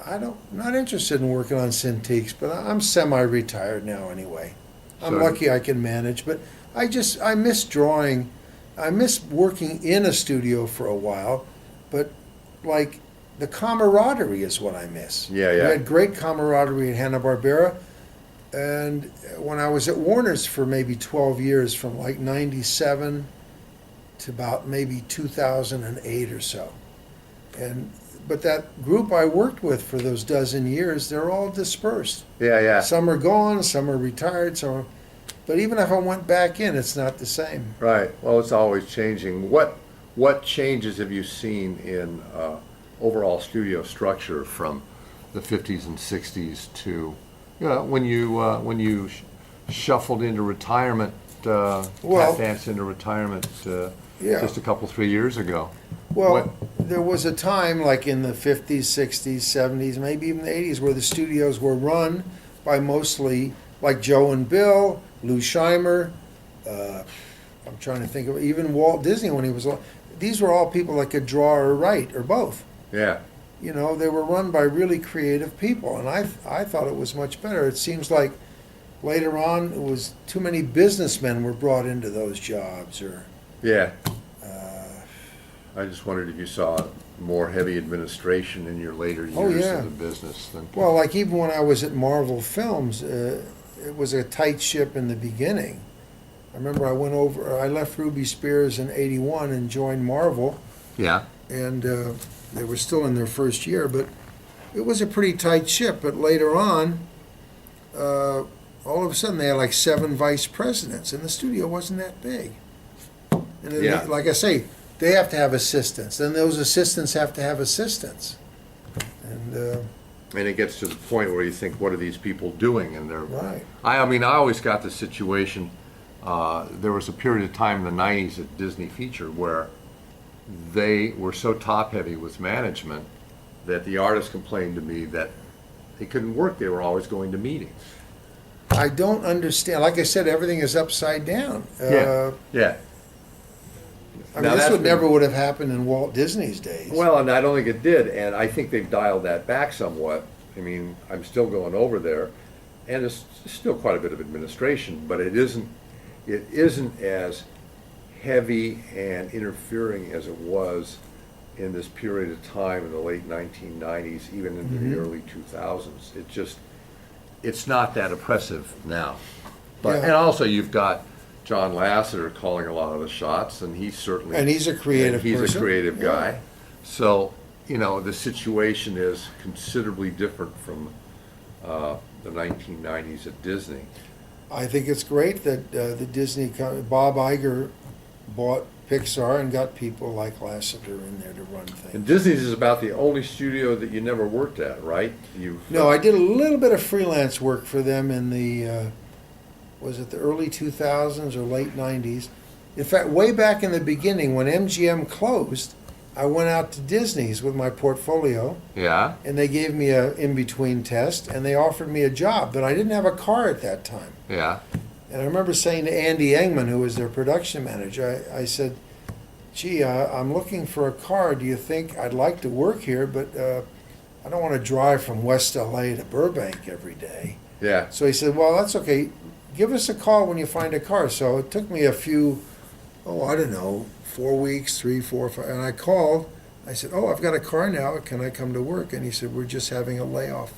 I'm not interested in working on Cintiqs. But I'm semi-retired now anyway. I'm lucky I can manage, but I miss drawing. I miss working in a studio for a while, but like the camaraderie is what I miss. Yeah. We had great camaraderie at Hanna-Barbera, and when I was at Warner's for maybe 12 years, from like 97 to about maybe 2008 or so. But that group I worked with for those dozen years, they're all dispersed. Yeah. Some are gone, some are retired, but even if I went back in, it's not the same. Right. Well, it's always changing. What changes have you seen in overall studio structure from the 50s and 60s to when you shuffled into retirement, danced into retirement just a couple 3 years ago? Well, there was a time like in the 50s, 60s, 70s, maybe even the 80s, where the studios were run by mostly like Joe and Bill, Lou Scheimer, I'm trying to think of even Walt Disney when he was. These were all people that could draw or write or both. Yeah. They were run by really creative people, and I thought it was much better. It seems like later on it was too many businessmen were brought into those jobs, or. Yeah. I just wondered if you saw more heavy administration in your later years of the business than. Well, like even when I was at Marvel Films. It was a tight ship in the beginning. I remember I left Ruby Spears in '81 and joined Marvel. Yeah. And they were still in their first year, but it was a pretty tight ship. But later on, all of a sudden they had like 7 vice presidents, and the studio wasn't that big. And like I say, they have to have assistants. Then those assistants have to have assistants. And it gets to the point where you think, what are these people doing? And they're right. I mean, I always got the situation. There was a period of time in the '90s at Disney Feature where they were so top heavy with management that the artists complained to me that they couldn't work. They were always going to meetings. I don't understand. Like I said, everything is upside down. Yeah. I mean, this never would have happened in Walt Disney's days. Well, and I don't think it did, and I think they've dialed that back somewhat. I mean, I'm still going over there, and it's still quite a bit of administration, but it isn't as heavy and interfering as it was in this period of time in the late 1990s, even into the early 2000s. It's not that oppressive now. But and also you've got John Lasseter calling a lot of the shots, and he's a creative person. A creative guy. So, the situation is considerably different from the 1990s at Disney. I think it's great that the Disney Bob Iger bought Pixar and got people like Lasseter in there to run things. And Disney's is about the only studio that you never worked at, right? No, I did a little bit of freelance work for them in the was it the early 2000s or late 90s? In fact, way back in the beginning when MGM closed, I went out to Disney's with my portfolio. Yeah. And they gave me a in-between test, and they offered me a job, but I didn't have a car at that time. Yeah. And I remember saying to Andy Engman, who was their production manager, I said, gee, I'm looking for a car. Do you think I'd like to work here, but I don't want to drive from West LA to Burbank every day. Yeah. So he said, well, that's okay. Give us a call when you find a car. So it took me a few, I don't know, 4 weeks, 3, 4, 5. And I called. I said, I've got a car now. Can I come to work? And he said, we're just having a layoff.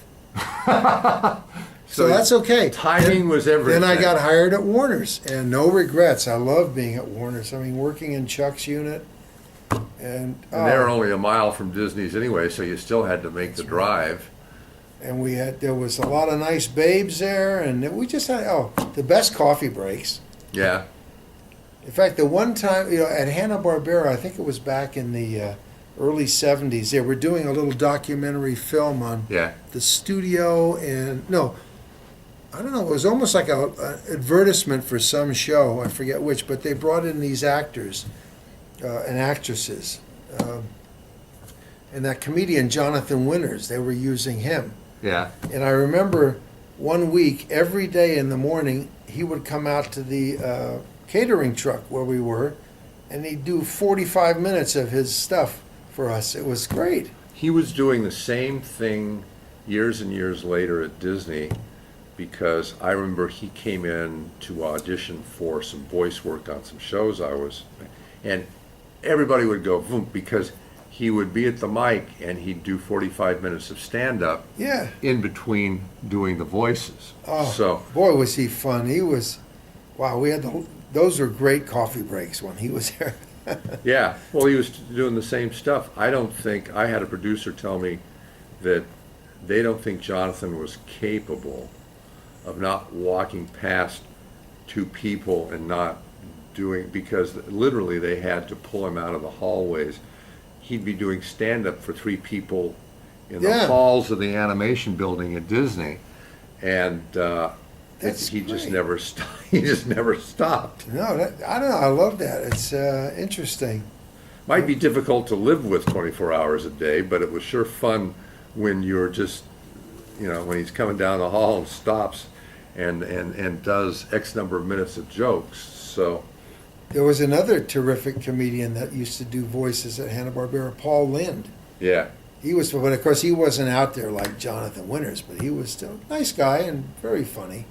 So that's okay. Timing was everything. Then I got hired at Warner's, and no regrets. I love being at Warner's. I mean, working in Chuck's unit. And they're only a mile from Disney's anyway, so you still had to make the drive. And there was a lot of nice babes there, and we just had, the best coffee breaks. Yeah. In fact, the one time, at Hanna-Barbera, I think it was back in the early 70s, they were doing a little documentary film on the studio, and I don't know, it was almost like an advertisement for some show, I forget which, but they brought in these actors and actresses. And that comedian, Jonathan Winters, they were using him. Yeah. And I remember one week, every day in the morning, he would come out to the catering truck where we were, and he'd do 45 minutes of his stuff for us. It was great. He was doing the same thing years and years later at Disney, because I remember he came in to audition for some voice work on some shows and everybody would go boom, because he would be at the mic and he'd do 45 minutes of stand-up in between doing the voices. So boy, was he fun. He was, wow, those were great coffee breaks when he was there. yeah, well, he was doing the same stuff. I had a producer tell me that they don't think Jonathan was capable of not walking past two people and not doing, because literally they had to pull him out of the hallways. He'd be doing stand-up for 3 people in the halls of the animation building at Disney, and he just never stopped. He just never stopped. No, I don't know. I love that. It's interesting. Might be difficult to live with 24 hours a day, but it was sure fun when you're just, when he's coming down the hall and stops and does X number of minutes of jokes. So there was another terrific comedian that used to do voices at Hanna-Barbera, Paul Lynde. Yeah. But of course he wasn't out there like Jonathan Winters, but he was still a nice guy and very funny.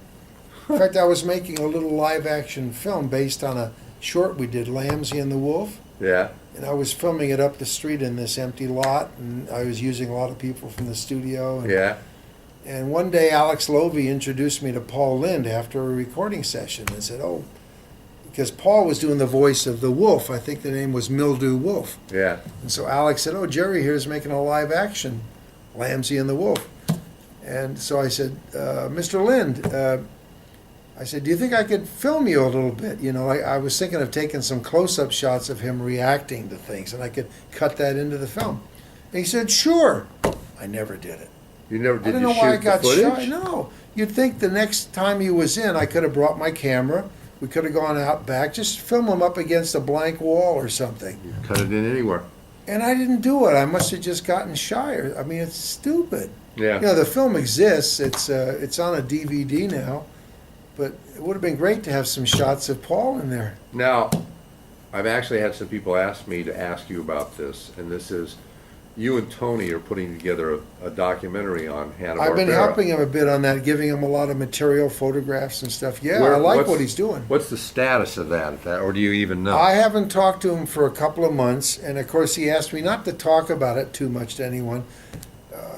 In fact, I was making a little live-action film based on a short we did, Lambsy and the Wolf. Yeah. And I was filming it up the street in this empty lot, and I was using a lot of people from the studio. And one day Alex Lovey introduced me to Paul Lynde after a recording session and said, because Paul was doing the voice of the wolf. I think the name was Mildew Wolf. Yeah. And so Alex said, Jerry here's making a live-action Lambsy and the Wolf. And so I said, Mr. Lynde, I said, do you think I could film you a little bit? I was thinking of taking some close-up shots of him reacting to things, and I could cut that into the film. And he said, sure. I never did it. You never did. I don't know why I got shy. No. You'd think the next time he was in, I could have brought my camera. We could have gone out back, just film him up against a blank wall or something. You cut it in anywhere. And I didn't do it. I must have just gotten shy. I mean, it's stupid. Yeah. The film exists. It's on a DVD now. But it would have been great to have some shots of Paul in there. Now, I've actually had some people ask me to ask you about this, and this is, you and Tony are putting together a documentary on Hanna-Barbera. I've been helping him a bit on that, giving him a lot of material, photographs and stuff. Yeah, I like what he's doing. What's the status of that, or do you even know? I haven't talked to him for a couple of months, and of course he asked me not to talk about it too much to anyone.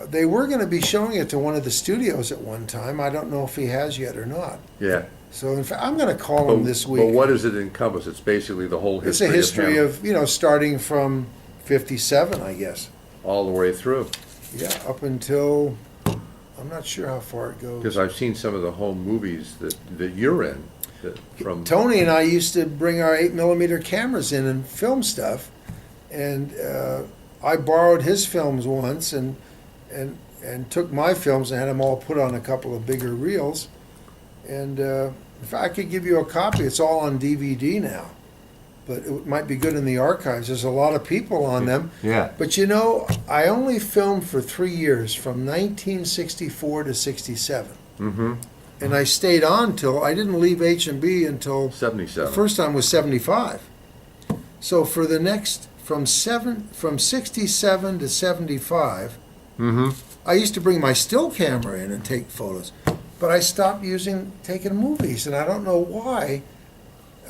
They were going to be showing it to one of the studios at one time. I don't know if he has yet or not. Yeah. So in fact, I'm going to call him this week. But what does it encompass? It's basically the whole history. It's a history of starting from 57, I guess. All the way through. Yeah, up until, I'm not sure how far it goes. Because I've seen some of the home movies that you're in. Tony and I used to bring our 8mm cameras in and film stuff, and I borrowed his films once and took my films and had them all put on a couple of bigger reels. And if I could give you a copy, it's all on DVD now. But it might be good in the archives. There's a lot of people on them. Yeah. But I only filmed for 3 years, from 1964 to 67. Mm-hmm. And I stayed on till, I didn't leave H&B until 77. The first time was 75. So for the next, from 67 to 75, mm-hmm. I used to bring my still camera in and take photos. but I stopped taking movies, and I don't know why.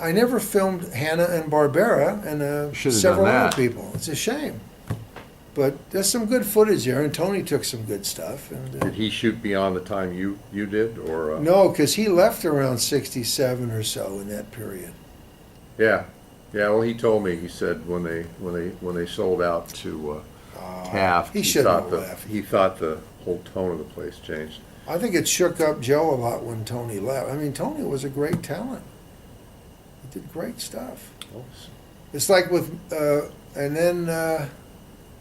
I never filmed Hanna-Barbera and Should've several done other that. people. It's a shame. But there's some good footage there, and Tony took some good stuff. And Did he shoot beyond the time you did, or? no, because he left around 67 or so in that period. Yeah, yeah. Well, he told me. He said when they sold out to Taft, he shouldn't have thought left. he thought the whole tone of the place changed. I think it shook up Joe a lot when Tony left. I mean, Tony was a great talent. He did great stuff. It's like with, and then,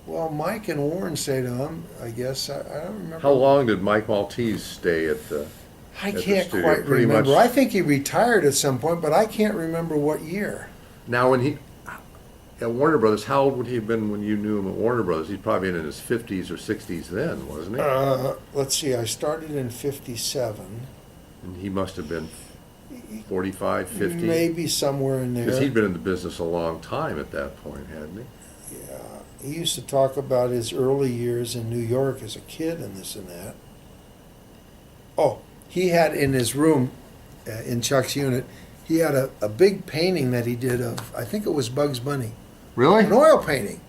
well, Mike and Warren stayed on, I guess. I don't remember. How long did Mike Maltese stay at the? I at the can't studio? quite Pretty remember. much- I think he retired at some point, but I can't remember what year. Now, when he at Warner Brothers, how old would he have been when you knew him at Warner Brothers? He'd probably been in his 50s or 60s then, wasn't he? Let's see, I started in 57. And he must have been 45, 50. Maybe somewhere in there. Because he'd been in the business a long time at that point, hadn't he? Yeah, he used to talk about his early years in New York as a kid and this and that. Oh, he had in his room, in Chuck's unit, he had a big painting that he did of, I think it was Bugs Bunny, Really? an oil painting.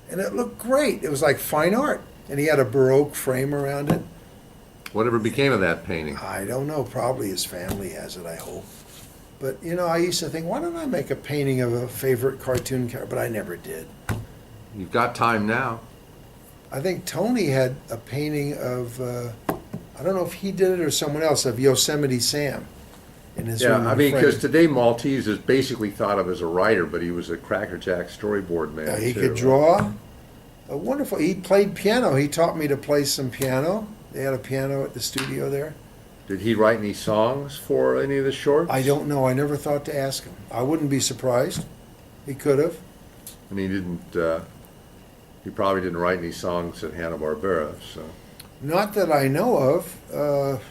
And it looked great. It was like fine art. And he had a Baroque frame around it. Whatever became of that painting? I don't know, probably his family has it, I hope. But, you know, I used to think, why don't I make a painting of a favorite cartoon character? But I never did. You've got time now. I think Tony had a painting of, I don't know if he did it or someone else, of Yosemite Sam in his room. Yeah, I in mean, frame. because today Maltese is basically thought of as a writer, but he was a Cracker Jack storyboard man, He too. could draw. A wonderful. He played piano. He taught me to play some piano. They had a piano at the studio there. Did he write any songs for any of the shorts? I don't know. I never thought to ask him. I wouldn't be surprised. He could have. And he didn't, he probably didn't write any songs at Hanna-Barbera, so. Not that I know of.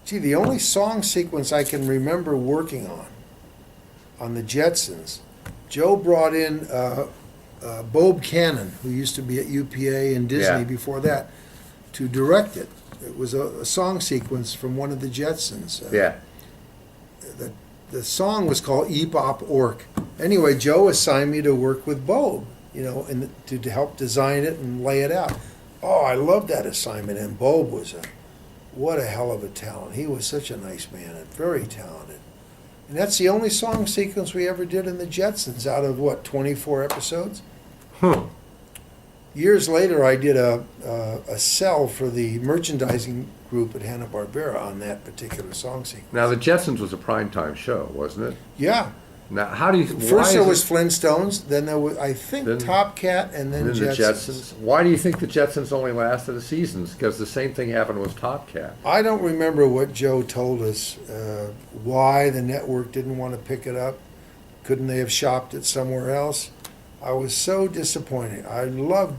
Gee, the only song sequence I can remember working on the Jetsons, Joe brought in Bob Cannon, who used to be at UPA and Disney Yeah. before that, to direct it. It was a song sequence from one of the Jetsons. Yeah. The song was called Ebop Ork. Anyway, Joe assigned me to work with Bob, you know, and to help design it and lay it out. Oh, I loved that assignment, and Bob was what a hell of a talent. He was such a nice man and very talented. And that's the only song sequence we ever did in the Jetsons out of, what, 24 episodes? Huh. Years later, I did a cell for the merchandising group at Hanna-Barbera on that particular song sequence. Now, the Jetsons was a primetime show, wasn't it? Yeah. Now, how do you... why First there is was it- Flintstones, then there was, I think, Then- Top Cat, and then and then the Jetsons. Why do you think the Jetsons only lasted a season? Because the same thing happened with Top Cat. I don't remember what Joe told us, why the network didn't want to pick it up. Couldn't they have shopped it somewhere else? I was so disappointed. I loved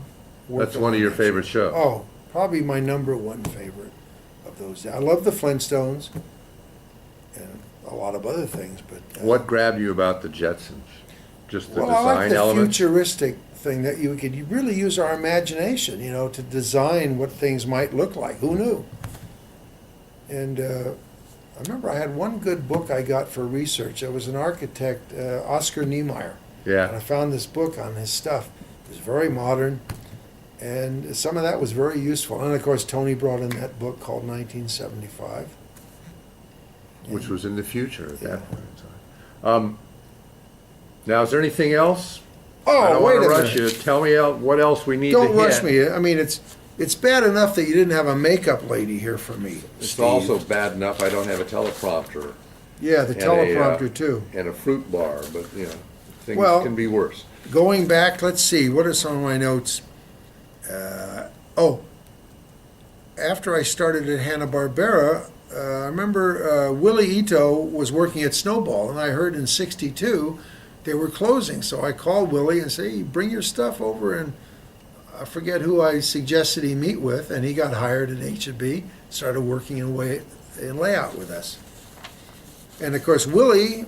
working That's one of on your that favorite show. shows. Oh, probably my number one favorite of those. I love the Flintstones and a lot of other things, but... What grabbed you about the Jetsons? Just the Well, I like design the element? futuristic thing that you could really use our imagination, you know, to design what things might look like. Who knew? And I remember I had one good book I got for research. There was an architect, Oscar Niemeyer. And I Yeah. found this book on his stuff. It was very modern, and some of that was very useful. And of course, Tony brought in that book called 1975. Which was in the future at that point in time. Now, is there anything else? I Oh, don't wait want a to rush minute. you. Tell me what else we need to hit. Don't rush me. I mean, it's bad enough that you didn't have a makeup lady here for me, It's Steve. also bad enough I don't have a teleprompter Yeah, the and a, teleprompter too. and a fruit bar, but, you know, things Well- can be worse. Going back, let's see, what are some of my notes? After I started at Hanna-Barbera, I remember Willie Ito was working at Snowball, and I heard in '62 they were closing. So I called Willie and said, hey, bring your stuff over, and I forget who I suggested he meet with, and he got hired at H&B, started working in layout with us. And of course, Willie,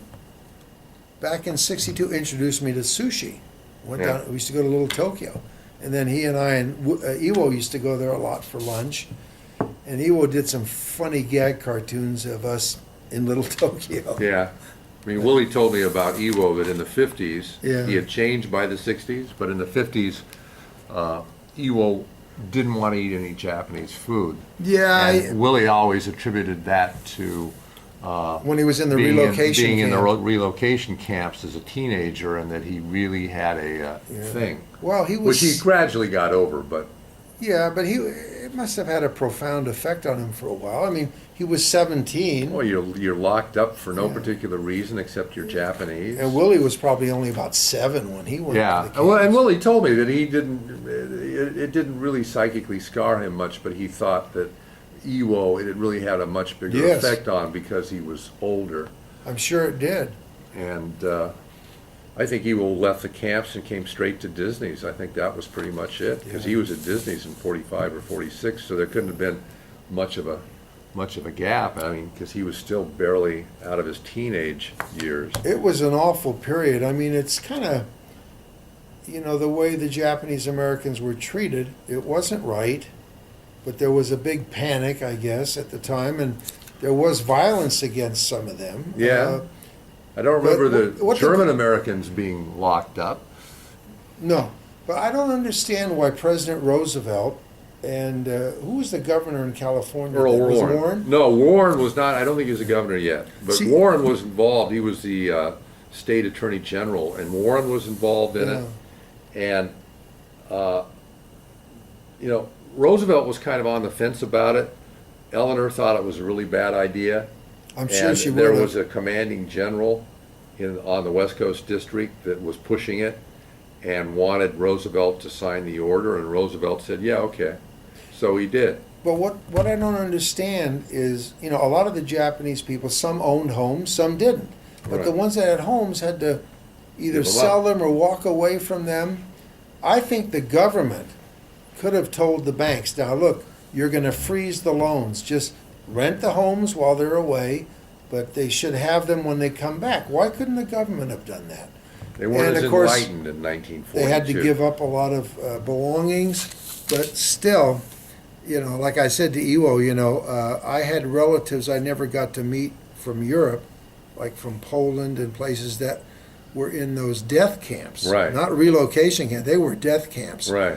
back in '62, introduced me to sushi. Went Yeah. down. We used to go to Little Tokyo, and then he and I and Iwo used to go there a lot for lunch. And Iwo did some funny gag cartoons of us in Little Tokyo. Yeah. I mean, Willie told me about Iwo that in the 50s, Yeah. he had changed by the 60s, but in the 50s, Iwo didn't want to eat any Japanese food. Yeah, And Willie always attributed that to when he was in the being relocation in the camp. relocation camps as a teenager, and that he really had a thing, Well, he was. which he gradually got over. But Yeah, but it must have had a profound effect on him for a while. I mean, he was 17, well, you're locked up for no Yeah. particular reason except you're Japanese. and Willie was probably only about 7 when he went. Yeah, to the well, and camps. Willie told me that he didn't. It didn't really psychically scar him much, but he thought that Iwo it really had a much bigger Yes. effect on because he was older. I'm sure it did. And I think Iwo left the camps and came straight to Disney's. I think that was pretty much it because Yeah. he was at Disney's in 45 or 46, so there couldn't have been much of a gap. I mean, because he was still barely out of his teenage years. It was an awful period. I mean, it's kind of, the way the Japanese Americans were treated, it wasn't right, but there was a big panic, I guess, at the time, and there was violence against some of them. Yeah. I don't remember But what the the- German Americans being locked up. No, but I don't understand why President Roosevelt and who was the governor in California? Earl That was Warren. Warren? No, Warren was not. I don't think he was a governor yet. But See- Warren was involved. He was the state attorney general, and Warren was involved in it. And Roosevelt was kind of on the fence about it. Eleanor thought it was a really bad idea. I'm sure And she there would was have. a commanding general on the West Coast District that was pushing it and wanted Roosevelt to sign the order, and Roosevelt said, "Yeah, okay." So he did. But what I don't understand is, a lot of the Japanese people, some owned homes, some didn't. But the Right. ones that had homes had to either Give them sell up. them or walk away from them. I think the government could have told the banks, now look, you're going to freeze the loans. Just rent the homes while they're away, but they should have them when they come back. Why couldn't the government have done that? They weren't And as of course, enlightened in 1942. They had to give up a lot of belongings, but still, like I said to Iwo, I had relatives I never got to meet from Europe, like from Poland and places that were in those death camps. Right. Not relocation camps, they were death camps. Right.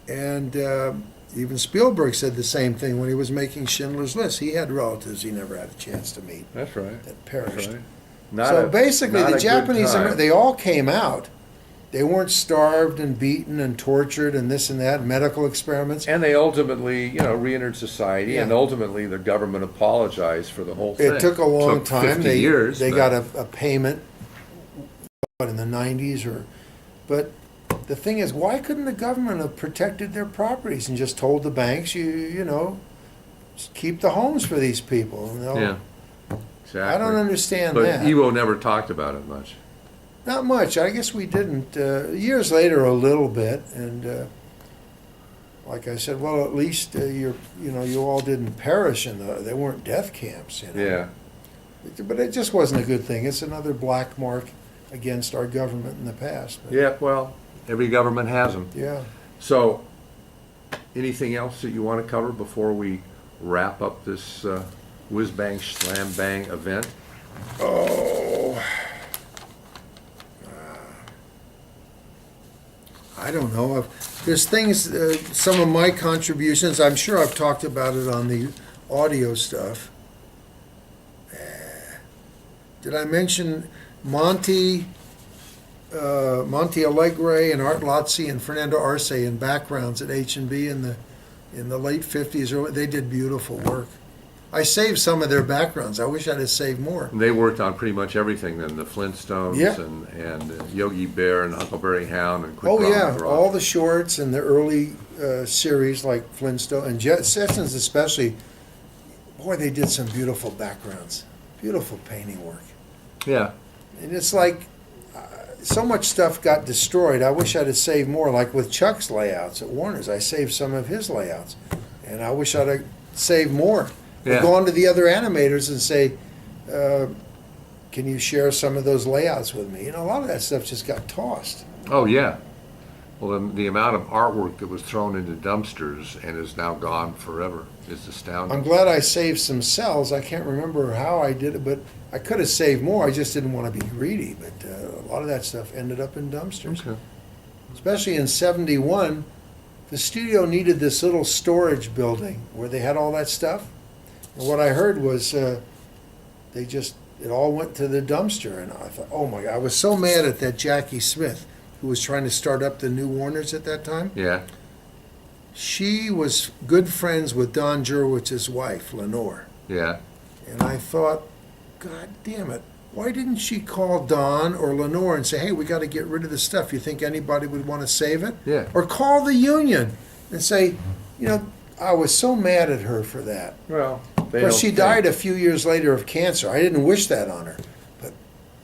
And even Spielberg said the same thing when he was making Schindler's List. He had relatives he never had a chance to meet That's right. that perished. That's right. Not So a- basically, not a the good Japanese, time. they all came out. They weren't starved and beaten and tortured and this and that, medical experiments. And they ultimately, re-entered society, and Yeah. ultimately the government apologized for the whole thing. It took a long Took time. 50 years. They but- got a payment in the 90s but the thing is, why couldn't the government have protected their properties and just told the banks, just keep the homes for these people? Yeah, exactly. I don't understand But that. Iwo never talked about it much. Not much. I guess we didn't. Years later, a little bit, and like I said, well, at least you all didn't perish they weren't death camps. Yeah. But it just wasn't a good thing. It's another black mark against our government in the past. But, Yeah, well, every government has them. yeah. So, anything else that you want to cover before we wrap up this whiz bang slam bang event? Oh. I don't know. There's things, some of my contributions, I'm sure I've talked about it on the audio stuff. Did I mention Monty Alegre and Art Lotzi and Fernando Arce in backgrounds at H&B in the late 50s? They did beautiful work. I saved some of their backgrounds. I wish I'd have saved more. And they worked on pretty much everything then, the Flintstones Yeah. and Yogi Bear and Huckleberry Hound and Quick Oh, Draw yeah, McGraw. all the shorts and the early series like Flintstone and Jet Sessions especially. Boy, they did some beautiful backgrounds, beautiful painting work. Yeah, And it's like so much stuff got destroyed. I wish I'd have saved more, like with Chuck's layouts at Warner's. I saved some of his layouts, and I wish I'd have saved more. Or Yeah. gone to the other animators and say, can you share some of those layouts with me? A lot of that stuff just got tossed. oh yeah. Well, the amount of artwork that was thrown into dumpsters and is now gone forever is astounding. I'm glad I saved some cells. I can't remember how I did it, but I could have saved more. I just didn't want to be greedy. But a lot of that stuff ended up in dumpsters. Okay. Especially in '71, the studio needed this little storage building where they had all that stuff. And what I heard was it all went to the dumpster. And I thought, oh my God, I was so mad at that Jackie Smith, who was trying to start up the New Warners at that time. Yeah. She was good friends with Don Jurwicz's wife, Lenore. Yeah. And I thought, God damn it, why didn't she call Don or Lenore and say, hey, we got to get rid of this stuff. You think anybody would want to save it? Yeah. Or call the union and say, I was so mad at her for that. Well, Of course, she died a few years later of cancer. I didn't wish that on her. But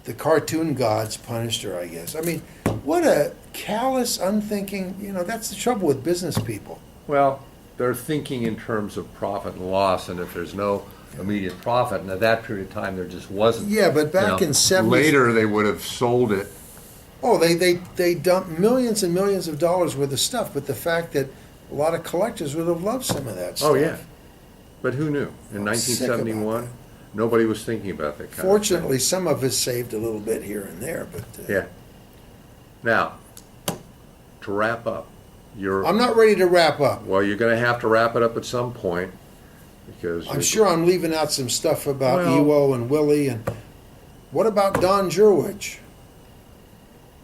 the cartoon gods punished her, I guess. I mean, what a callous, unthinking, that's the trouble with business people. Well, they're thinking in terms of profit and loss, and if there's no immediate profit, and at that period of time there just wasn't. Yeah, but back in '70s. Later they would have sold it. Oh, they dumped millions and millions of dollars worth of stuff, but the fact that a lot of collectors would have loved some of that stuff. Oh, yeah. But who knew? In I'm sick about 1971, that. nobody was thinking about that kind Fortunately, of some of us saved a little bit here and there, but thing. Yeah. Now, to wrap up, I'm not ready to wrap up. well, you're going to have to wrap it up at some point because I'm sure I'm leaving out some stuff about Well- Ewo and Willie. And what about Don Jurwicz?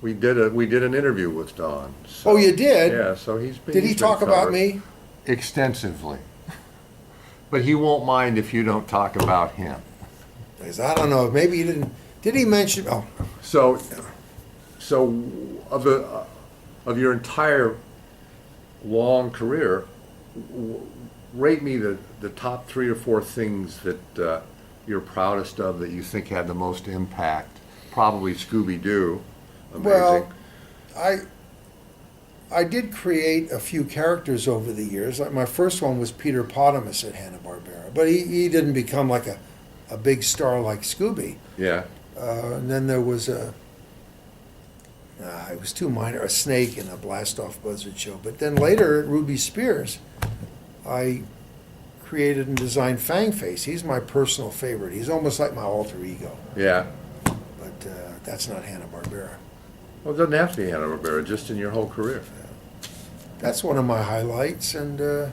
we did an interview with Don. So, Oh, you did? Yeah, so he's been. Did he he's been talk about covered me? Extensively. But he won't mind if you don't talk about him. Because I don't know. Maybe he didn't. Did he mention? Oh, So of your entire long career, rate me the top 3 or 4 things that you're proudest of that you think had the most impact. Probably Scooby-Doo. Amazing. well, I did create a few characters over the years. Like my first one was Peter Potamus at Hanna-Barbera, but he didn't become like a big star like Scooby. Yeah. And then there was it was too minor, a snake in a Blast-Off Buzzard show. But then later at Ruby Spears, I created and designed Fangface. He's my personal favorite. He's almost like my alter ego. Yeah. But that's not Hanna-Barbera. Well, it doesn't have to be Hanna-Barbera, just in your whole career. That's one of my highlights. And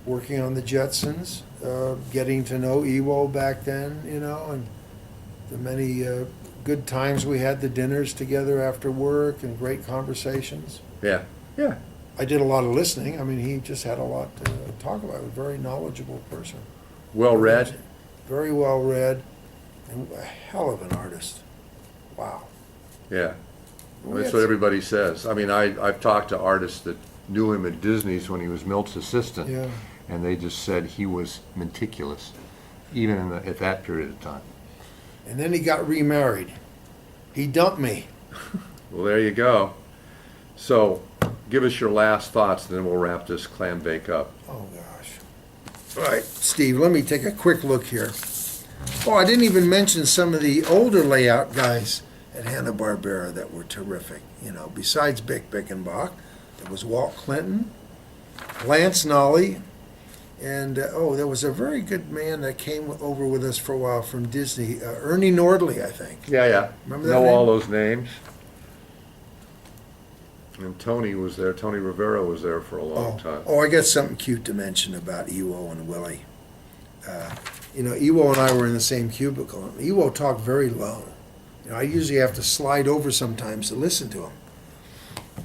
working on the Jetsons, getting to know Ewo back then, and the many good times we had, the dinners together after work and great conversations. Yeah. Yeah. I did a lot of listening. I mean, he just had a lot to talk about. He was a very knowledgeable person. Well read. Very well read, and a hell of an artist. Wow. Yeah. We That's had what some- everybody says. I mean, I've talked to artists that knew him at Disney's when he was Milt's assistant, Yeah. and they just said he was meticulous, even at that period of time. And then he got remarried. He dumped me. Well, there you go. So, give us your last thoughts, and then we'll wrap this clam bake up. Oh, gosh. All right, Steve, let me take a quick look here. Oh, I didn't even mention some of the older layout guys at Hanna-Barbera that were terrific. Besides Bick Bickenbach, there was Walt Clinton, Lance Nolly, and, there was a very good man that came over with us for a while from Disney, Ernie Nordley, I think. Yeah. Remember that Know name? all those names. And Tony was there. Tony Rivera was there for a long time. I got something cute to mention about Ewo and Willie. Ewo and I were in the same cubicle. Ewo talked very low. I usually have to slide over sometimes to listen to him.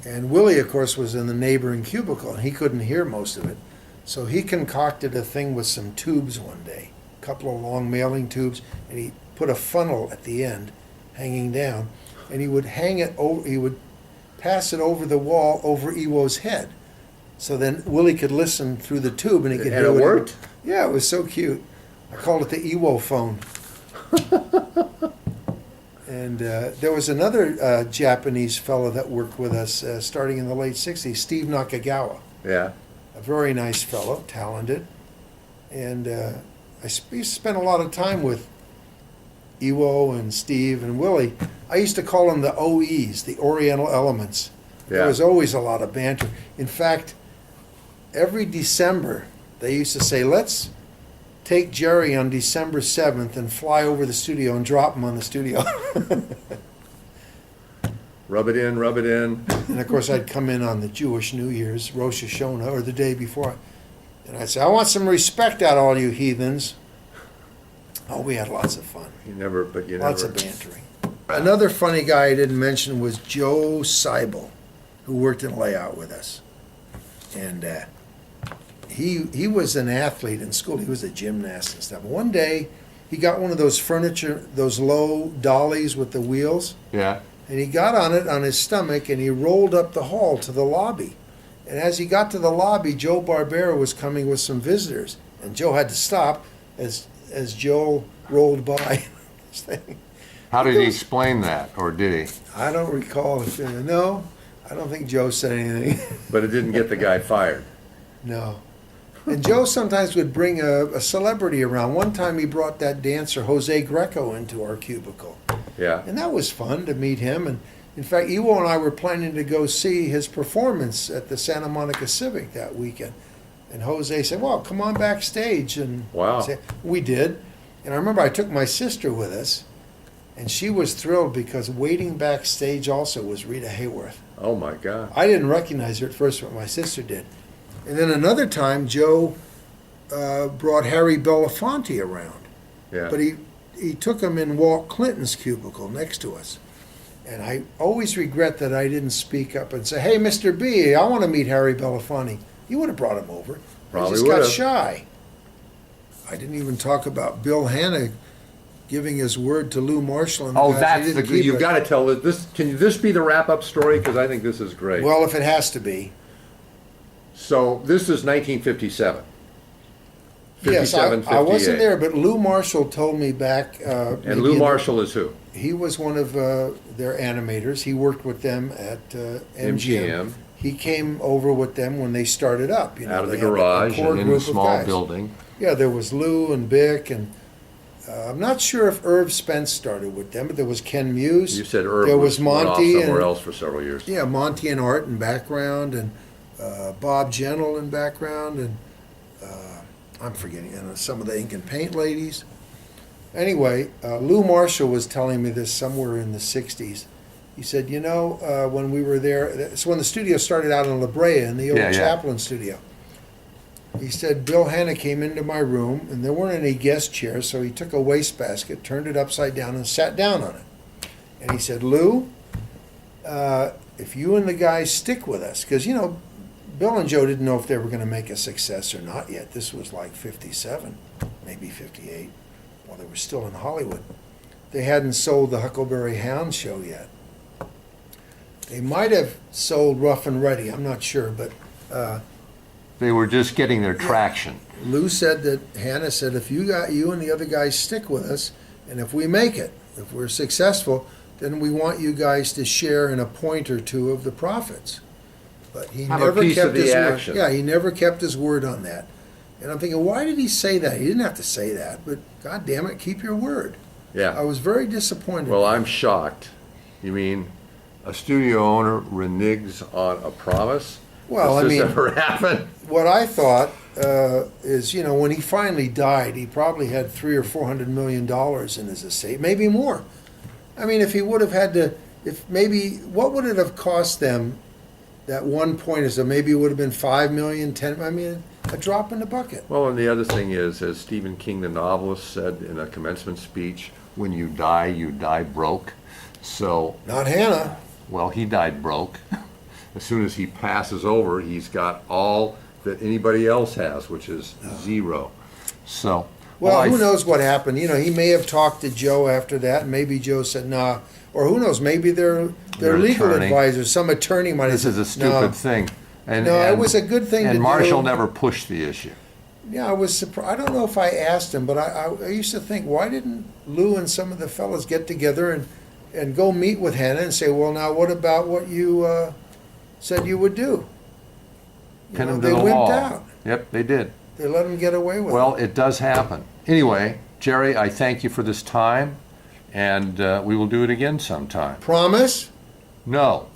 And Willie, of course, was in the neighboring cubicle, and he couldn't hear most of it. So he concocted a thing with some tubes one day, a couple of long mailing tubes, and he put a funnel at the end hanging down, and he would hang it over, he would pass it over the wall over Ewo's head. So then Willie could listen through the tube, and he could And hear it what he- worked? Yeah, it was so cute. I called it the Ewo phone. And there was another Japanese fellow that worked with us starting in the late 60s, Steve Nakagawa. Yeah. A very nice fellow, talented. And I spent a lot of time with Ewo and Steve and Willie. I used to call them the OEs, the Oriental Elements. Yeah. There was always a lot of banter. In fact, every December, they used to say, let's take Jerry on December 7th and fly over the studio and drop him on the studio. Rub it in, rub it in. And of course, I'd come in on the Jewish New Year's, Rosh Hashanah, or the day before. And I'd say, I want some respect out of all you heathens. Oh, we had lots of fun. Lots of bantering. Another funny guy I didn't mention was Joe Seibel, who worked in layout with us. And he was an athlete in school. He was a gymnast and stuff. One day, he got one of those furniture, those low dollies with the wheels. Yeah. And he got on it on his stomach, and he rolled up the hall to the lobby. And as he got to the lobby, Joe Barbera was coming with some visitors. And Joe had to stop as Joe rolled by. How did he explain that, or did he? I don't recall. No, I don't think Joe said anything. But it didn't get the guy fired. No. And Joe sometimes would bring a celebrity around. One time he brought that dancer, Jose Greco, into our cubicle. Yeah. And that was fun to meet him. And in fact, Iwo and I were planning to go see his performance at the Santa Monica Civic that weekend. And Jose said, well, come on backstage. And Wow. we did. And I remember I took my sister with us. And she was thrilled because waiting backstage also was Rita Hayworth. Oh my God. I didn't recognize her at first, but my sister did. And then another time, Joe brought Harry Belafonte around. Yeah. But he took him in Walt Clinton's cubicle next to us. And I always regret that I didn't speak up and say, hey, Mr. B, I want to meet Harry Belafonte. You would have brought him over. Probably I just would got have. shy. I didn't even talk about Bill Hanna giving his word to Lou Marshall. And the Oh, guys. He that's didn't the good. keep You've it. got to tell this. Can this be the wrap-up story? Because I think this is great. Well, if it has to be. So this is 1957. Yes, 57, I wasn't 58. there, but Lou Marshall told me back. And Lou Marshall is who? He was one of their animators. He worked with them at MGM. MGM. He came over with them when they started up. You know, Out of the they had a garage core and in a group of small guys. building. Yeah, there was Lou and Bick, and I'm not sure if Irv Spence started with them, but there was Ken Muse. You said Irv there was went off Monty somewhere and else for several years. yeah, Monty and Art in background, and Bob Gentle in background, and I'm forgetting, and some of the ink and paint ladies. Anyway, Lou Marshall was telling me this somewhere in the 60s. He said, you know, when we were there, it's when the studio started out in La Brea in the old Yeah, yeah. Chaplin studio. He said, Bill Hanna came into my room, and there weren't any guest chairs, so he took a wastebasket, turned it upside down, and sat down on it. And he said, Lou, if you and the guys stick with us, because, you know, Bill and Joe didn't know if they were going to make a success or not yet. This was like 57, maybe 58, while they were still in Hollywood. They hadn't sold the Huckleberry Hound show yet. They might have sold Rough and Ready, I'm not sure, but They were just getting their traction. Lou said that, Hannah said, if you and the other guys stick with us, and if we make it, if we're successful, then we want you guys to share in a point or two of the profits. But he Have a never piece kept of the his action. word. Yeah, he never kept his word on that. And I'm thinking, why did he say that? He didn't have to say that, but God damn it, keep your word. I Yeah. was very disappointed. Well, I'm shocked. You mean a studio owner reneges on a promise? Well, Does I this mean, ever happen? what I thought is, you know, when he finally died, he probably had $300 or $400 million in his estate, maybe more. I mean, if he would have had to, if maybe, what would it have cost them? That one point is that maybe it would have been 5 million, 10. I mean, a drop in the bucket. Well, and the other thing is, as Stephen King, the novelist, said in a commencement speech, when you die broke. So, Not Hannah. well, he died broke. As soon as he passes over, he's got all that anybody else has, which is zero. So, Well, I who knows what happened? You know, he may have talked to Joe after that, and maybe Joe said, nah. Or who knows, maybe their Their legal attorney. advisor, some attorney might have This is said, a stupid no. thing. And, No, it was a good thing to And do. Marshall never pushed the issue. Yeah, I was surprised. I don't know if I asked him, but I used to think, why didn't Lou and some of the fellas get together and go meet with Hannah and say, well, now what about what you said you would do? You Pin know, him to they the wimped wall. out. Yep, they did. They let him get away with it. Well, it does happen. Anyway, Jerry, I thank you for this time, and we will do it again sometime. Promise? No.